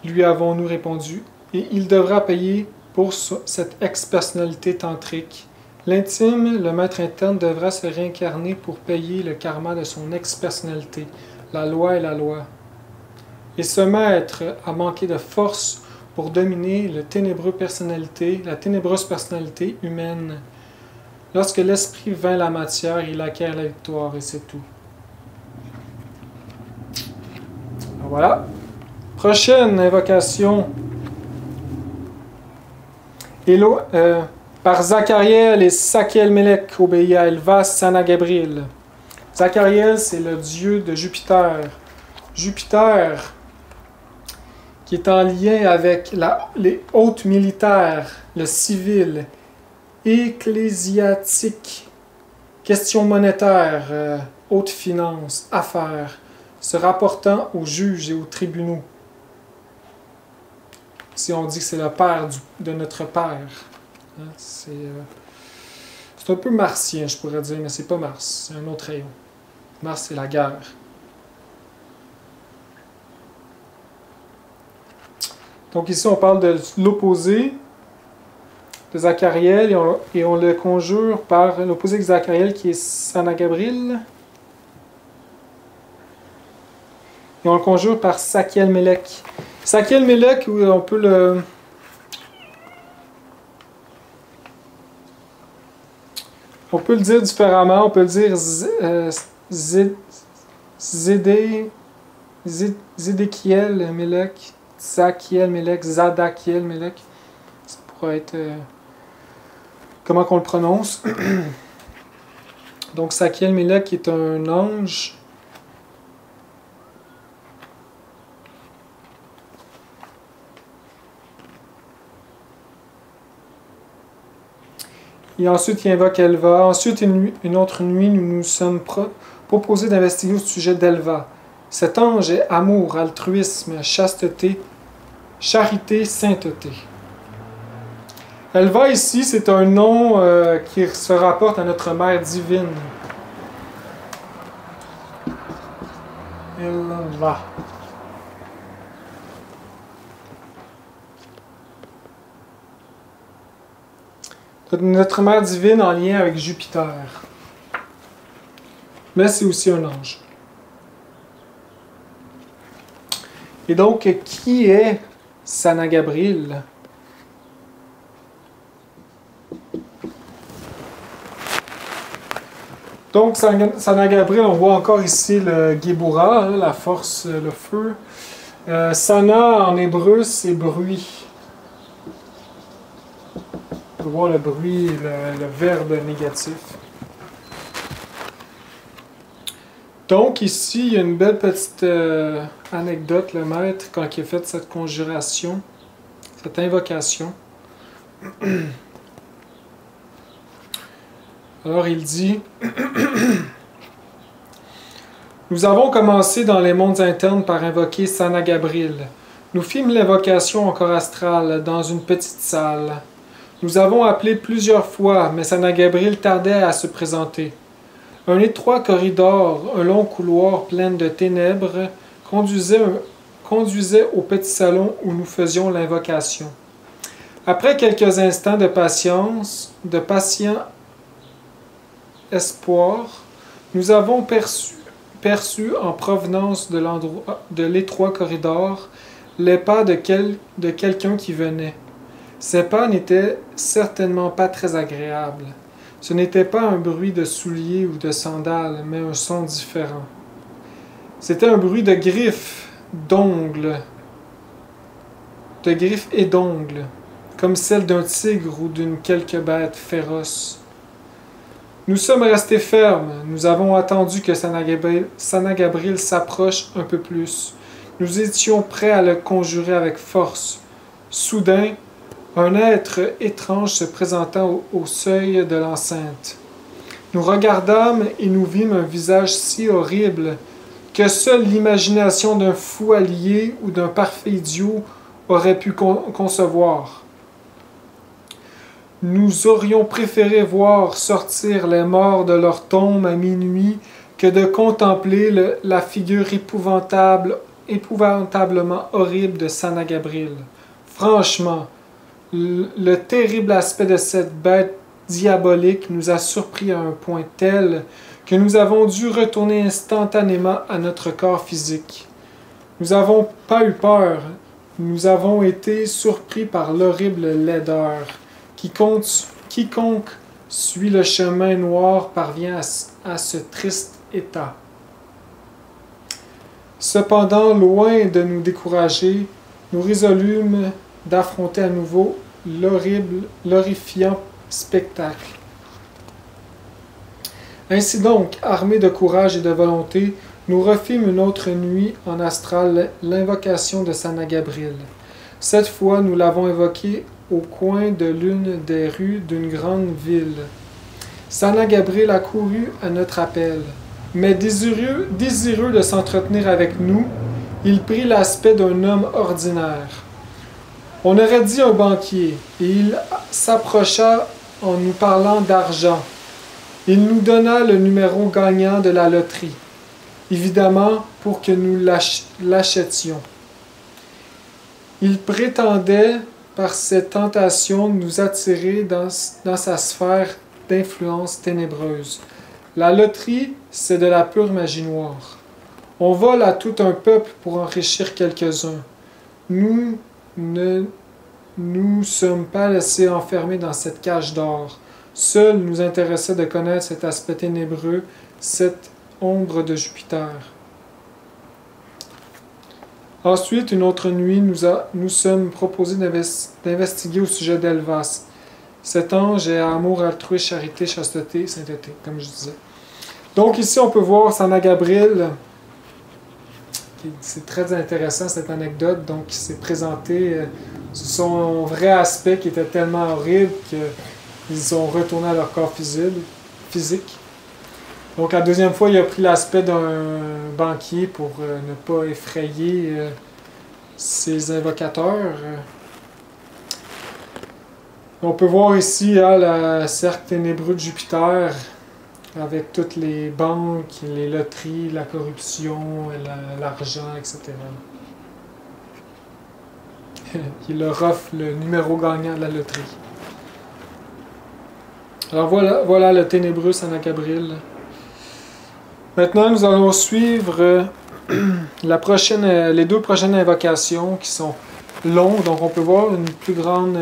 lui avons-nous répondu, et il devra payer pour cette ex-personnalité tantrique. L'intime, le maître interne, devra se réincarner pour payer le karma de son ex-personnalité. La loi est la loi. Et ce maître a manqué de force pour dominer la ténébreuse personnalité humaine. Lorsque l'esprit vainc la matière, il acquiert la victoire, et c'est tout. Alors voilà. Prochaine invocation. Par Zachariel et Sakiel-Melech obéit à Elva Sana-Gabriel. Zachariel, c'est le dieu de Jupiter. Jupiter, qui est en lien avec les hautes militaires, le civil, ecclésiastique, questions monétaires, haute finance, affaires, se rapportant aux juges et aux tribunaux. Si on dit que c'est le père de notre père. C'est un peu martien, je pourrais dire, mais c'est pas Mars, c'est un autre rayon. Mars, c'est la guerre. Donc ici, on parle de l'opposé de Zachariel et on le conjure par l'opposé de Zachariel qui est Sana-Gabriel. Et on le conjure par Sakiel-Melech. Sakiel-Melech, on peut le... On peut le dire différemment, on peut le dire Zédéchiel Melech, Zakiel Melech, Zadakiel Melech. Ça pourrait être... comment qu'on le prononce. Donc Sakiel Melech est un ange. Et ensuite, il invoque Elva. Ensuite, une autre nuit, nous nous sommes proposés d'investiguer au sujet d'Elva. Cet ange est amour, altruisme, chasteté, charité, sainteté. Elva, ici, c'est un nom qui se rapporte à notre mère divine. Elva. Notre mère divine en lien avec Jupiter. Mais c'est aussi un ange. Et donc, qui est Sana-Gabriel? Donc, Sana-Gabriel, on voit encore ici le Gebura, la force, le feu. Sana, en hébreu, c'est bruit. On peut voir le bruit, le verbe négatif. Donc ici, il y a une belle petite anecdote, le maître, quand il a fait cette conjuration, cette invocation. Alors il dit, nous avons commencé dans les mondes internes par invoquer Sanagabril. Nous fîmes l'invocation en corps astral dans une petite salle. Nous avons appelé plusieurs fois, mais Sanagabril tardait à se présenter. Un étroit corridor, un long couloir plein de ténèbres conduisait au petit salon où nous faisions l'invocation. Après quelques instants de patience, de patient espoir, nous avons perçu en provenance de l'étroit corridor les pas de quelqu'un qui venait. Ces pas n'étaient certainement pas très agréables. Ce n'était pas un bruit de souliers ou de sandales, mais un son différent. C'était un bruit de griffes, d'ongles, de griffes et d'ongles, comme celle d'un tigre ou d'une quelque bête féroce. Nous sommes restés fermes, nous avons attendu que Sanagabril s'approche un peu plus. Nous étions prêts à le conjurer avec force. Soudain, un être étrange se présenta au seuil de l'enceinte. Nous regardâmes et nous vîmes un visage si horrible que seule l'imagination d'un fou allié ou d'un parfait idiot aurait pu concevoir. Nous aurions préféré voir sortir les morts de leur tombe à minuit que de contempler la figure épouvantablement horrible de Sanagabril. Franchement, le terrible aspect de cette bête diabolique nous a surpris à un point tel que nous avons dû retourner instantanément à notre corps physique. Nous n'avons pas eu peur, nous avons été surpris par l'horrible laideur. Quiconque suit le chemin noir parvient à ce triste état. Cependant, loin de nous décourager, nous résolûmes d'affronter à nouveau l'horrifiant spectacle. Ainsi donc, armés de courage et de volonté, nous refîmes une autre nuit en astral l'invocation de Sanagabril. Cette fois, nous l'avons invoqué au coin de l'une des rues d'une grande ville. Sanagabril accourut à notre appel, mais désireux de s'entretenir avec nous, il prit l'aspect d'un homme ordinaire. On aurait dit un banquier, et il s'approcha en nous parlant d'argent. Il nous donna le numéro gagnant de la loterie, évidemment pour que nous l'achètions. Il prétendait par cette tentation nous attirer dans sa sphère d'influence ténébreuse. La loterie, c'est de la pure magie noire. On vole à tout un peuple pour enrichir quelques-uns. Nous ne nous sommes pas laissés enfermer dans cette cage d'or. Seul nous intéressait de connaître cet aspect ténébreux, cette ombre de Jupiter. Ensuite, une autre nuit, nous sommes proposés d'investiguer au sujet d'Elvas. Cet ange est amour, altruisme, charité, chasteté, sainteté, comme je disais. Donc ici, on peut voir Sanagabril. C'est très intéressant cette anecdote. Donc, il s'est présenté son vrai aspect qui était tellement horrible qu'ils sont retournés à leur corps physique. Donc, la deuxième fois, il a pris l'aspect d'un banquier pour ne pas effrayer ses invocateurs. On peut voir ici le cercle ténébreux de Jupiter avec toutes les banques, les loteries, la corruption, l'argent, etc. Il leur offre le numéro gagnant de la loterie. Alors voilà le ténébreux Sanagabril. Maintenant, nous allons suivre les deux prochaines invocations qui sont longues. Donc, on peut voir une plus grande...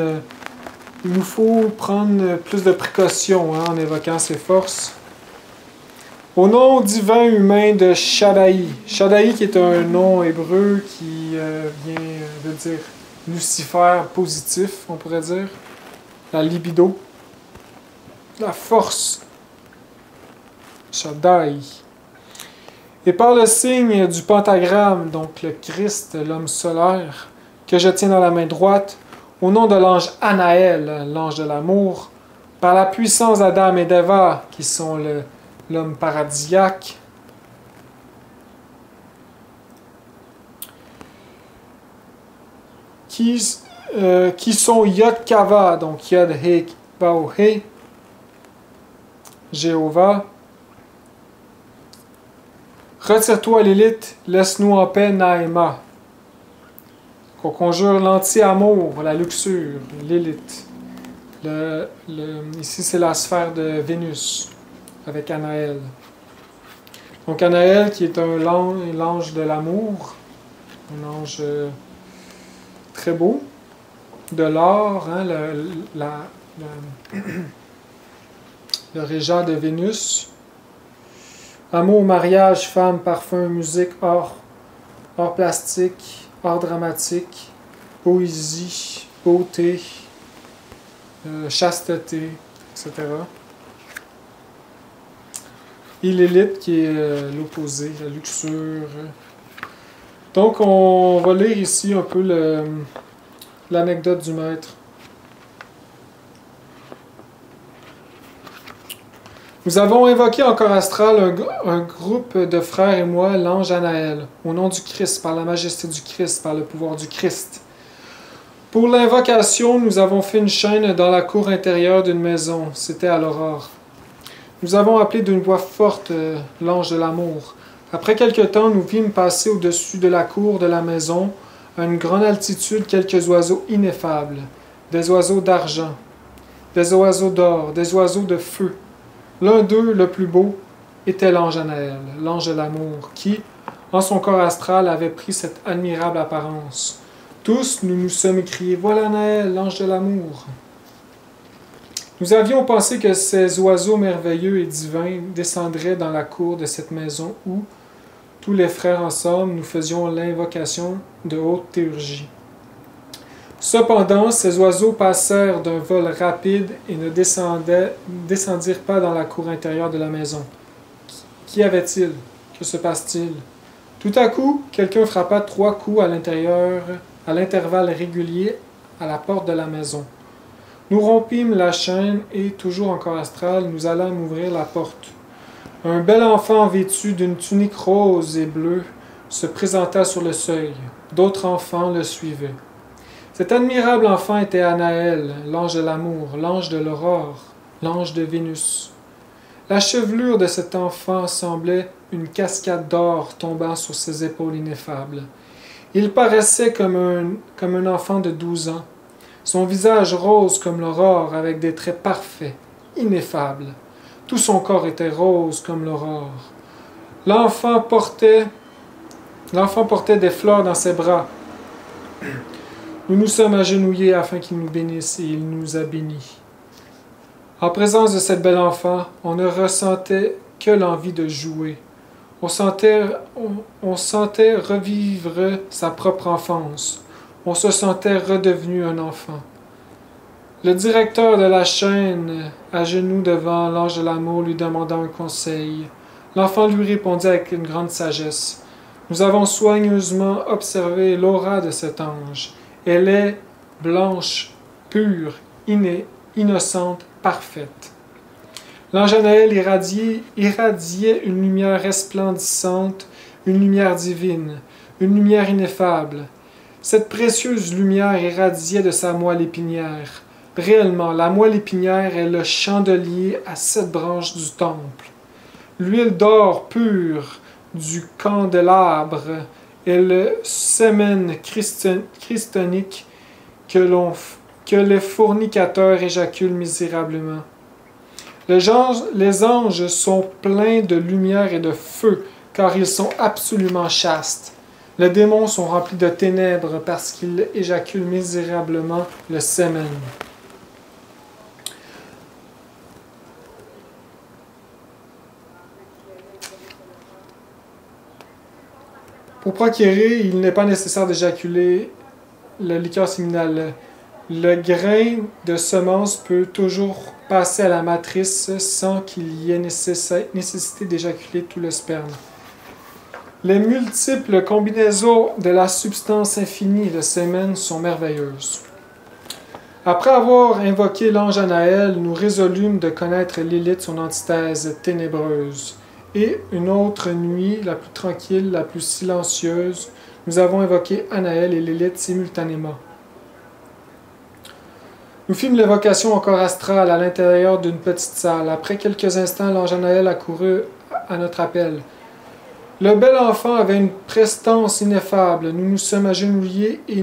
il nous faut prendre plus de précautions en invoquant ces forces. Au nom divin humain de Shaddai. Shaddai qui est un nom hébreu qui vient de dire Lucifer positif, on pourrait dire. La libido. La force. Shaddai. Et par le signe du pentagramme, donc le Christ, l'homme solaire, que je tiens dans la main droite, au nom de l'ange Anaël, l'ange de l'amour, Par la puissance d'Adam et d'Eva, qui sont l'homme paradisiaque, qui sont Yod-Kava, donc Yod-He-Bao-He, Jéhovah. Retire-toi, Lilith, laisse-nous en paix, Naïma. Qu'on conjure l'anti-amour, la luxure, Lilith. Ici, c'est la sphère de Vénus, avec Anaël. Donc, Anaël, qui est l'ange de l'amour, un ange très beau, de l'or, hein, le régent de Vénus. Amour, mariage, femme, parfum, musique, art plastique, art dramatique, poésie, beauté, chasteté, etc. Et l'élite qui est l'opposé, la luxure. Donc on va lire ici un peu l'anecdote du maître. Nous avons invoqué en corps astral un groupe de frères et moi, l'ange Anaël, au nom du Christ, par la majesté du Christ, par le pouvoir du Christ. Pour l'invocation, nous avons fait une chaîne dans la cour intérieure d'une maison. C'était à l'aurore. Nous avons appelé d'une voix forte l'ange de l'amour. Après quelque temps, nous vîmes passer au-dessus de la cour de la maison, à une grande altitude, quelques oiseaux ineffables, des oiseaux d'argent, des oiseaux d'or, des oiseaux de feu. L'un d'eux, le plus beau, était l'ange Anaël, l'ange de l'amour, qui, en son corps astral, avait pris cette admirable apparence. Tous, nous nous sommes écriés « Voilà Anaël, l'ange de l'amour !» Nous avions pensé que ces oiseaux merveilleux et divins descendraient dans la cour de cette maison où, tous les frères ensemble, nous faisions l'invocation de haute théurgie. Cependant, ces oiseaux passèrent d'un vol rapide et ne descendirent pas dans la cour intérieure de la maison. Qu'y avait-il? Que se passe-t-il? Tout à coup, quelqu'un frappa 3 coups à l'intervalle régulier, à la porte de la maison. Nous rompîmes la chaîne et, toujours en corps astral, nous allâmes ouvrir la porte. Un bel enfant vêtu d'une tunique rose et bleue se présenta sur le seuil. D'autres enfants le suivaient. Cet admirable enfant était Anaël, l'ange de l'amour, l'ange de l'aurore, l'ange de Vénus. La chevelure de cet enfant semblait une cascade d'or tombant sur ses épaules ineffables. Il paraissait comme un enfant de 12 ans, son visage rose comme l'aurore avec des traits parfaits, ineffables. Tout son corps était rose comme l'aurore. L'enfant portait des fleurs dans ses bras. Nous nous sommes agenouillés afin qu'il nous bénisse et il nous a bénis. En présence de cette belle enfant, on ne ressentait que l'envie de jouer. On sentait revivre sa propre enfance. On se sentait redevenu un enfant. Le directeur de la chaîne, à genoux devant l'ange de l'amour, lui demanda un conseil. L'enfant lui répondit avec une grande sagesse. Nous avons soigneusement observé l'aura de cet ange. Elle est blanche, pure, innocente, parfaite. L'ange Anaël irradiait une lumière resplendissante, une lumière divine, une lumière ineffable. Cette précieuse lumière irradiait de sa moelle épinière. Réellement, la moelle épinière est le chandelier à 7 branches du temple. L'huile d'or pure du candélabre est le sémen christonique que les fornicateurs éjaculent misérablement. Les anges sont pleins de lumière et de feu, car ils sont absolument chastes. Les démons sont remplis de ténèbres parce qu'ils éjaculent misérablement le sémen. Pour procurer, il n'est pas nécessaire d'éjaculer le liqueur séminal. Le grain de semence peut toujours passer à la matrice sans qu'il y ait nécessité d'éjaculer tout le sperme. Les multiples combinaisons de la substance infinie et le sémen sont merveilleuses. Après avoir invoqué l'ange Anaël, nous résolûmes de connaître Lilith, son antithèse ténébreuse. Et une autre nuit, la plus tranquille, la plus silencieuse, nous avons invoqué Anaël et Lilith simultanément. Nous fîmes l'évocation encore astrale à l'intérieur d'une petite salle. Après quelques instants, l'ange Anaël accourut à notre appel. Le bel enfant avait une prestance ineffable. Nous nous sommes agenouillés et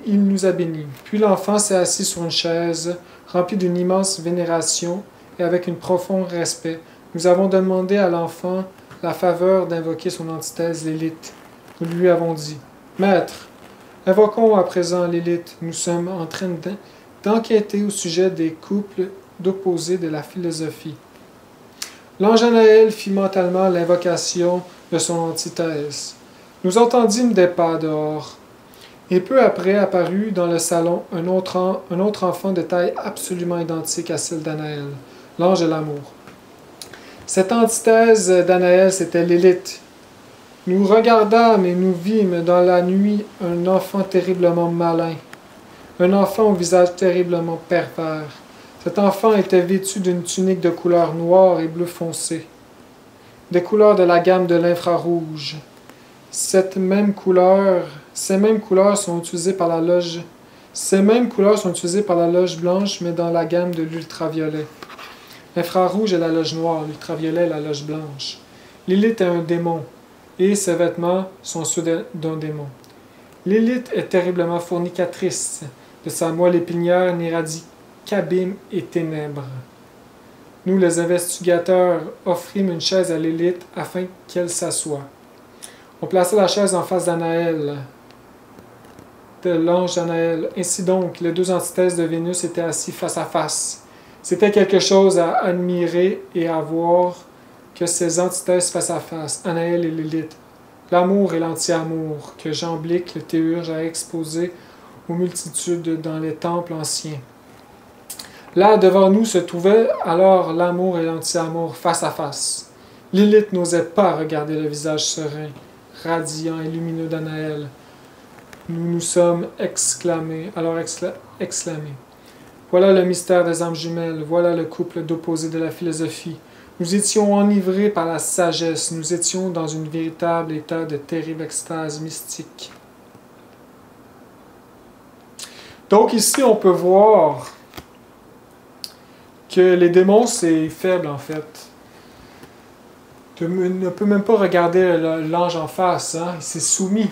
il nous a bénis. Puis l'enfant s'est assis sur une chaise, remplie d'une immense vénération et avec un profond respect. Nous avons demandé à l'enfant la faveur d'invoquer son antithèse Lilith. Nous lui avons dit, « Maître, invoquons à présent Lilith. Nous sommes en train d'enquêter au sujet des couples d'opposés de la philosophie. » L'ange Anaël fit mentalement l'invocation de son antithèse. Nous entendîmes des pas dehors. Et peu après apparut dans le salon un autre enfant de taille absolument identique à celle d'Anaël, l'ange de l'amour. Cette antithèse d'Anaël, c'était Lilith. Nous regardâmes et nous vîmes dans la nuit un enfant terriblement malin, un enfant au visage terriblement pervers. Cet enfant était vêtu d'une tunique de couleur noire et bleu foncé, des couleurs de la gamme de l'infrarouge. Ces mêmes couleurs sont utilisées par la loge blanche, mais dans la gamme de l'ultraviolet. L'infrarouge est la loge noire, l'ultraviolet est la loge blanche. Lilith est un démon, et ses vêtements sont ceux d'un démon. Lilith est terriblement fornicatrice, de sa moelle épinière n'irradie qu'abîme et ténèbres. Nous, les investigateurs, offrîmes une chaise à Lilith afin qu'elle s'assoie. On plaça la chaise en face d'Anaël, de l'ange Anaël. Ainsi donc, les deux antithèses de Vénus étaient assis face à face. C'était quelque chose à admirer et à voir que ces antithèses face à face, Anaël et Lilith, l'amour et l'anti-amour, que Jean Blic, le théurge, a exposé aux multitudes dans les temples anciens. Là, devant nous, se trouvaient alors l'amour et l'anti-amour face à face. Lilith n'osait pas regarder le visage serein, radiant et lumineux d'Anaël. Nous nous sommes exclamés. Voilà le mystère des âmes jumelles, voilà le couple d'opposés de la philosophie. Nous étions enivrés par la sagesse, nous étions dans un véritable état de terrible extase mystique. Donc ici, on peut voir que les démons, c'est faible en fait. On ne peut même pas regarder l'ange en face, hein? Il s'est soumis.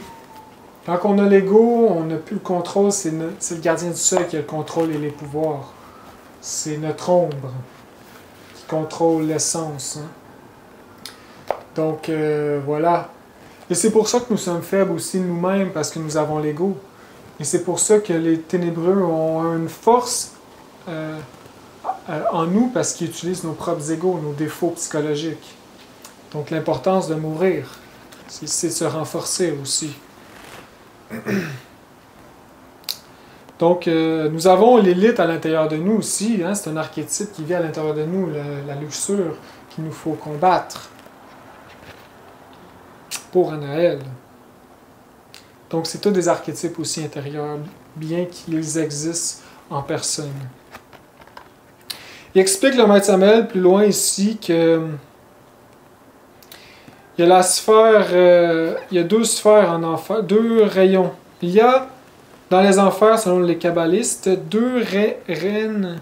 Quand on a l'ego, on n'a plus le contrôle, c'est le gardien du ciel qui a le contrôle et les pouvoirs. C'est notre ombre qui contrôle l'essence. Hein? Donc voilà. Et c'est pour ça que nous sommes faibles aussi nous-mêmes, parce que nous avons l'ego. Et c'est pour ça que les ténébreux ont une force en nous, parce qu'ils utilisent nos propres égos, nos défauts psychologiques. Donc l'importance de mourir, c'est de se renforcer aussi. Donc nous avons Lilith à l'intérieur de nous aussi, hein, c'est un archétype qui vit à l'intérieur de nous, la luxure qu'il nous faut combattre pour Anaël. Donc c'est tous des archétypes aussi intérieurs, bien qu'ils existent en personne. Il explique le Maître Samael plus loin ici que il y a la sphère, il y a deux sphères en enfer, deux rayons. Il y a dans les enfers, selon les kabbalistes, deux reines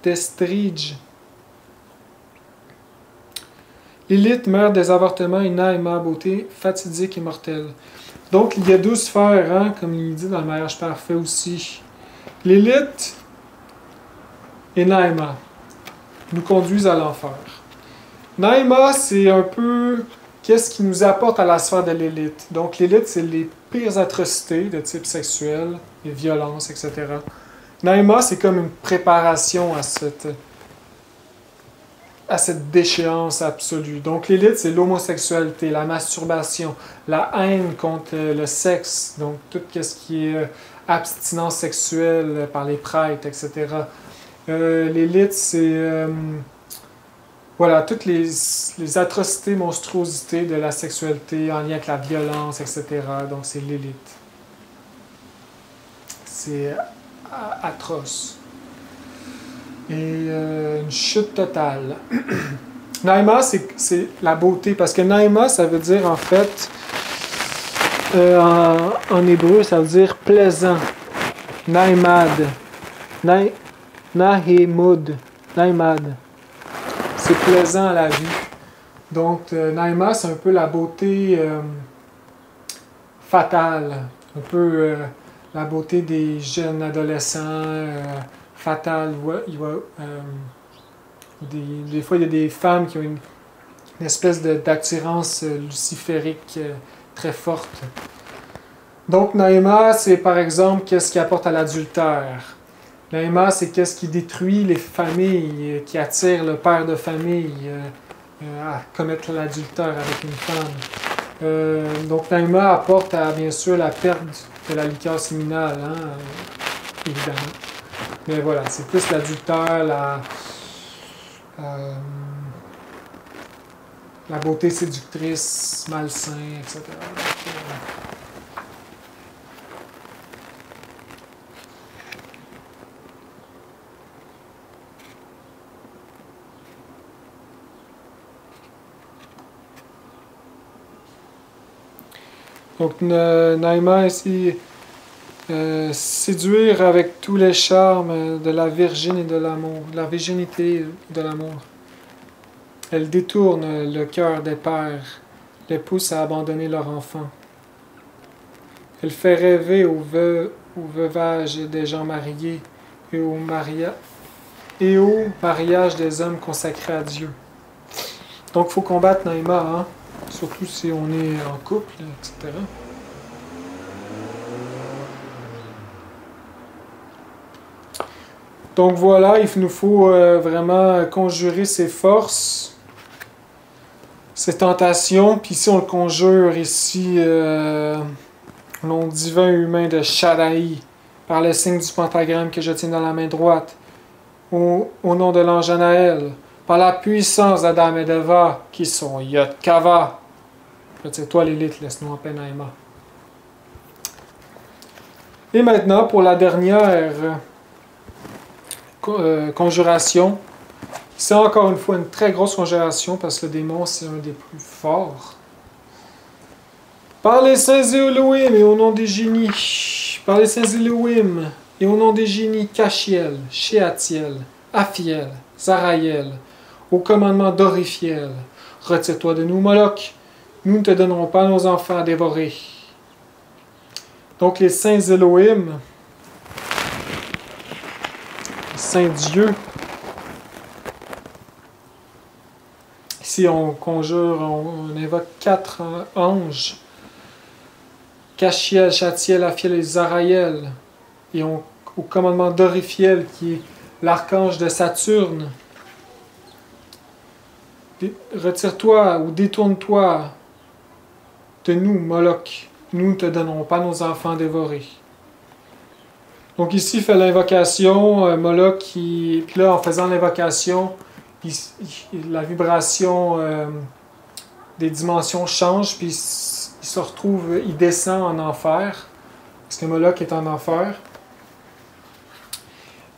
d'Estrige. Lilith, mère des avortements, et Naïma, beauté fatidique et mortelle. Donc il y a deux sphères, hein, comme il dit dans le mariage parfait aussi. Lilith et Naïma nous conduisent à l'enfer. Naïma, c'est un peu qu'est-ce qui nous apporte à la sphère de Lilith. Donc Lilith, c'est les pires atrocités de type sexuel, les violences, etc. Naïma, c'est comme une préparation à cette déchéance absolue. Donc Lilith, c'est l'homosexualité, la masturbation, la haine contre le sexe, donc tout ce qui est abstinence sexuelle par les prêtres, etc. Lilith, c'est voilà, toutes les atrocités, monstruosités de la sexualité en lien avec la violence, etc. Donc c'est Lilith. C'est atroce. Et une chute totale. Naïma, c'est la beauté, parce que Naïma, ça veut dire en fait, en hébreu, ça veut dire plaisant. Naïmad. Nahimud. Naïmad. C'est plaisant à la vue. Donc, Naïma, c'est un peu la beauté fatale, un peu la beauté des jeunes adolescents, fatale. Des fois, il y a des femmes qui ont une espèce d'attirance luciférique très forte. Donc, Naïma, c'est par exemple qu'est-ce qui apporte à l'adultère. Naïma, c'est qu'est-ce qui détruit les familles, qui attire le père de famille à commettre l'adultère avec une femme. Donc, Naïma apporte bien sûr la perte de la liqueur séminale, évidemment. Mais voilà, c'est plus l'adultère, la beauté séductrice, malsain, etc. Donc, Naïma ici, séduire avec tous les charmes de la virgine et de l'amour, la virginité et de l'amour. Elle détourne le cœur des pères, les pousse à abandonner leur enfant. Elle fait rêver au veuvage des gens mariés et au mariage des hommes consacrés à Dieu. Donc, il faut combattre Naïma, surtout si on est en couple, etc. Donc voilà, il nous faut vraiment conjurer ces forces, ces tentations. Puis ici, on le conjure ici, au nom divin humain de Shaddai, par le signe du pentagramme que je tiens dans la main droite, au nom de l'ange Anaël, par la puissance d'Adam et d'Eva, qui sont Yod Kava. Retire-toi l'élite, laisse-nous en paix, Naïma. Et maintenant, pour la dernière conjuration, c'est encore une fois une très grosse conjuration parce que le démon, c'est un des plus forts. Par les saints Elohim et au nom des génies, par les saints Elohim et au nom des génies Cachiel, Shealtiel, Aphiel, Zaraïel, au commandement d'Oriphiel, retire-toi de nous, Moloch, nous ne te donnerons pas nos enfants à dévorer. Donc les saints Elohim, les saints dieux, ici on conjure, on invoque 4 anges, Cachiel, Shealtiel, Aphiel et Zaraïel, et au commandement d'Oriphiel, qui est l'archange de Saturne. Retire-toi ou détourne-toi de nous, Moloch. Nous ne te donnerons pas nos enfants dévorés. Donc ici, il fait l'invocation, Moloch, puis là, en faisant l'invocation, la vibration des dimensions change, puis il se retrouve, il descend en enfer, parce que Moloch est en enfer.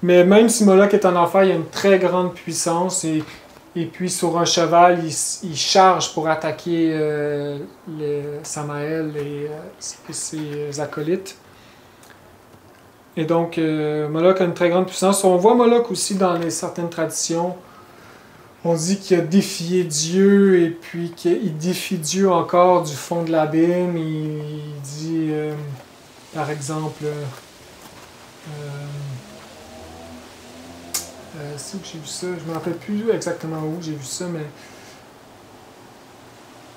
Mais même si Moloch est en enfer, il y a une très grande puissance, et puis sur un cheval, il charge pour attaquer Samaël et ses acolytes. Et donc, Moloch a une très grande puissance. On voit Moloch aussi dans certaines traditions. On dit qu'il a défié Dieu et puis qu'il défie Dieu encore du fond de l'abîme. Il dit, par exemple, c'est où que j'ai vu ça, je ne me rappelle plus exactement où j'ai vu ça, mais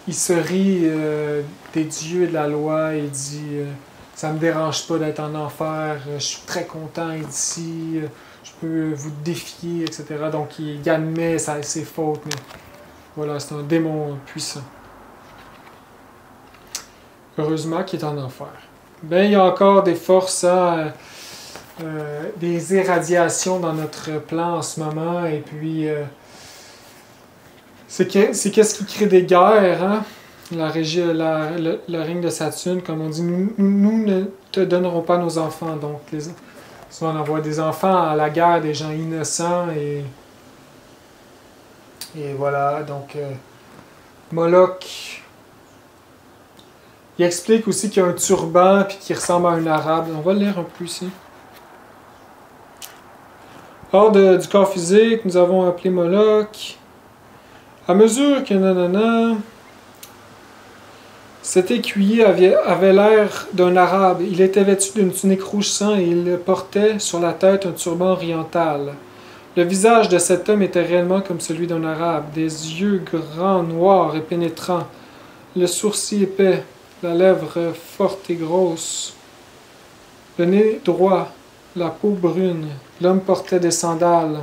il se rit des dieux et de la loi et il dit ça me dérange pas d'être en enfer, je suis très content ici, je peux vous défier, etc. Donc il admet ses fautes, mais voilà, c'est un démon puissant. Heureusement qu'il est en enfer. Ben, il y a encore des forces des irradiations dans notre plan en ce moment, et puis c'est qu'est-ce qui crée des guerres, le règne de Saturne, comme on dit, nous ne te donnerons pas nos enfants, donc Souvent, on envoie des enfants à la guerre, des gens innocents, et voilà, donc Moloch. Il explique aussi qu'il y a un turban puis qu'il ressemble à un arabe. On va le lire un peu ici. Hors du corps physique, nous avons appelé Moloch. À mesure que nanana, cet écuyer avait l'air d'un arabe. Il était vêtu d'une tunique rouge sang et il portait sur la tête un turban oriental. Le visage de cet homme était réellement comme celui d'un arabe, des yeux grands, noirs et pénétrants, le sourcil épais, la lèvre forte et grosse, le nez droit, la peau brune. L'homme portait des sandales.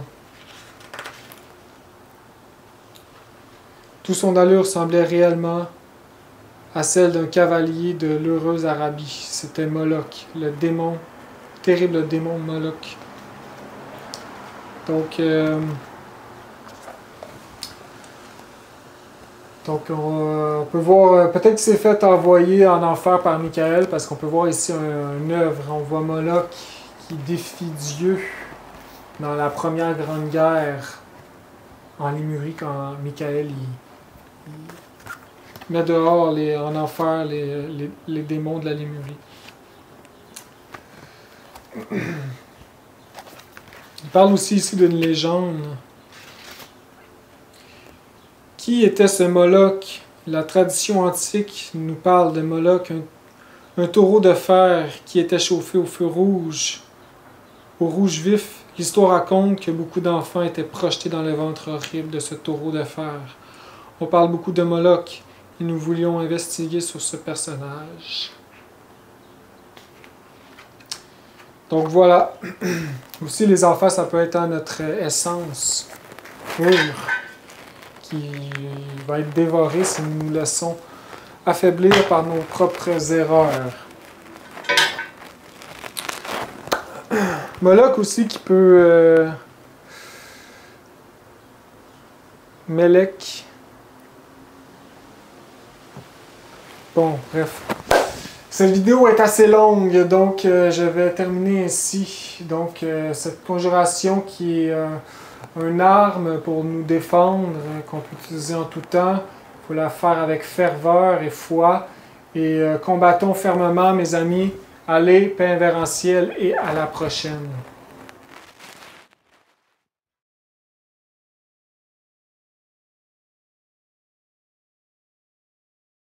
Toute son allure semblait réellement à celle d'un cavalier de l'heureuse Arabie. C'était Moloch, le démon, terrible démon Moloch. Donc on peut voir, peut-être qu'il s'est fait envoyer en enfer par Michael, parce qu'on peut voir ici une œuvre. On voit Moloch qui défie Dieu dans la première grande guerre en Lémurie, quand Michael il met dehors en enfer les démons de la Lémurie. Il parle aussi ici d'une légende. Qui était ce Moloch? La tradition antique nous parle de Moloch, un taureau de fer qui était chauffé au feu rouge, au rouge vif. L'histoire raconte que beaucoup d'enfants étaient projetés dans le ventre horrible de ce taureau de fer. On parle beaucoup de Moloch et nous voulions investiguer sur ce personnage. Donc voilà. Aussi, les enfants, ça peut être notre essence pure qui va être dévorée si nous nous laissons affaiblir par nos propres erreurs. Moloch aussi qui peut... Melech. Bon, bref. Cette vidéo est assez longue, donc je vais terminer ainsi. Donc, cette conjuration qui est une arme pour nous défendre, qu'on peut utiliser en tout temps. Il faut la faire avec ferveur et foi. Et combattons fermement, mes amis. Allez, paix invérencielle, et à la prochaine.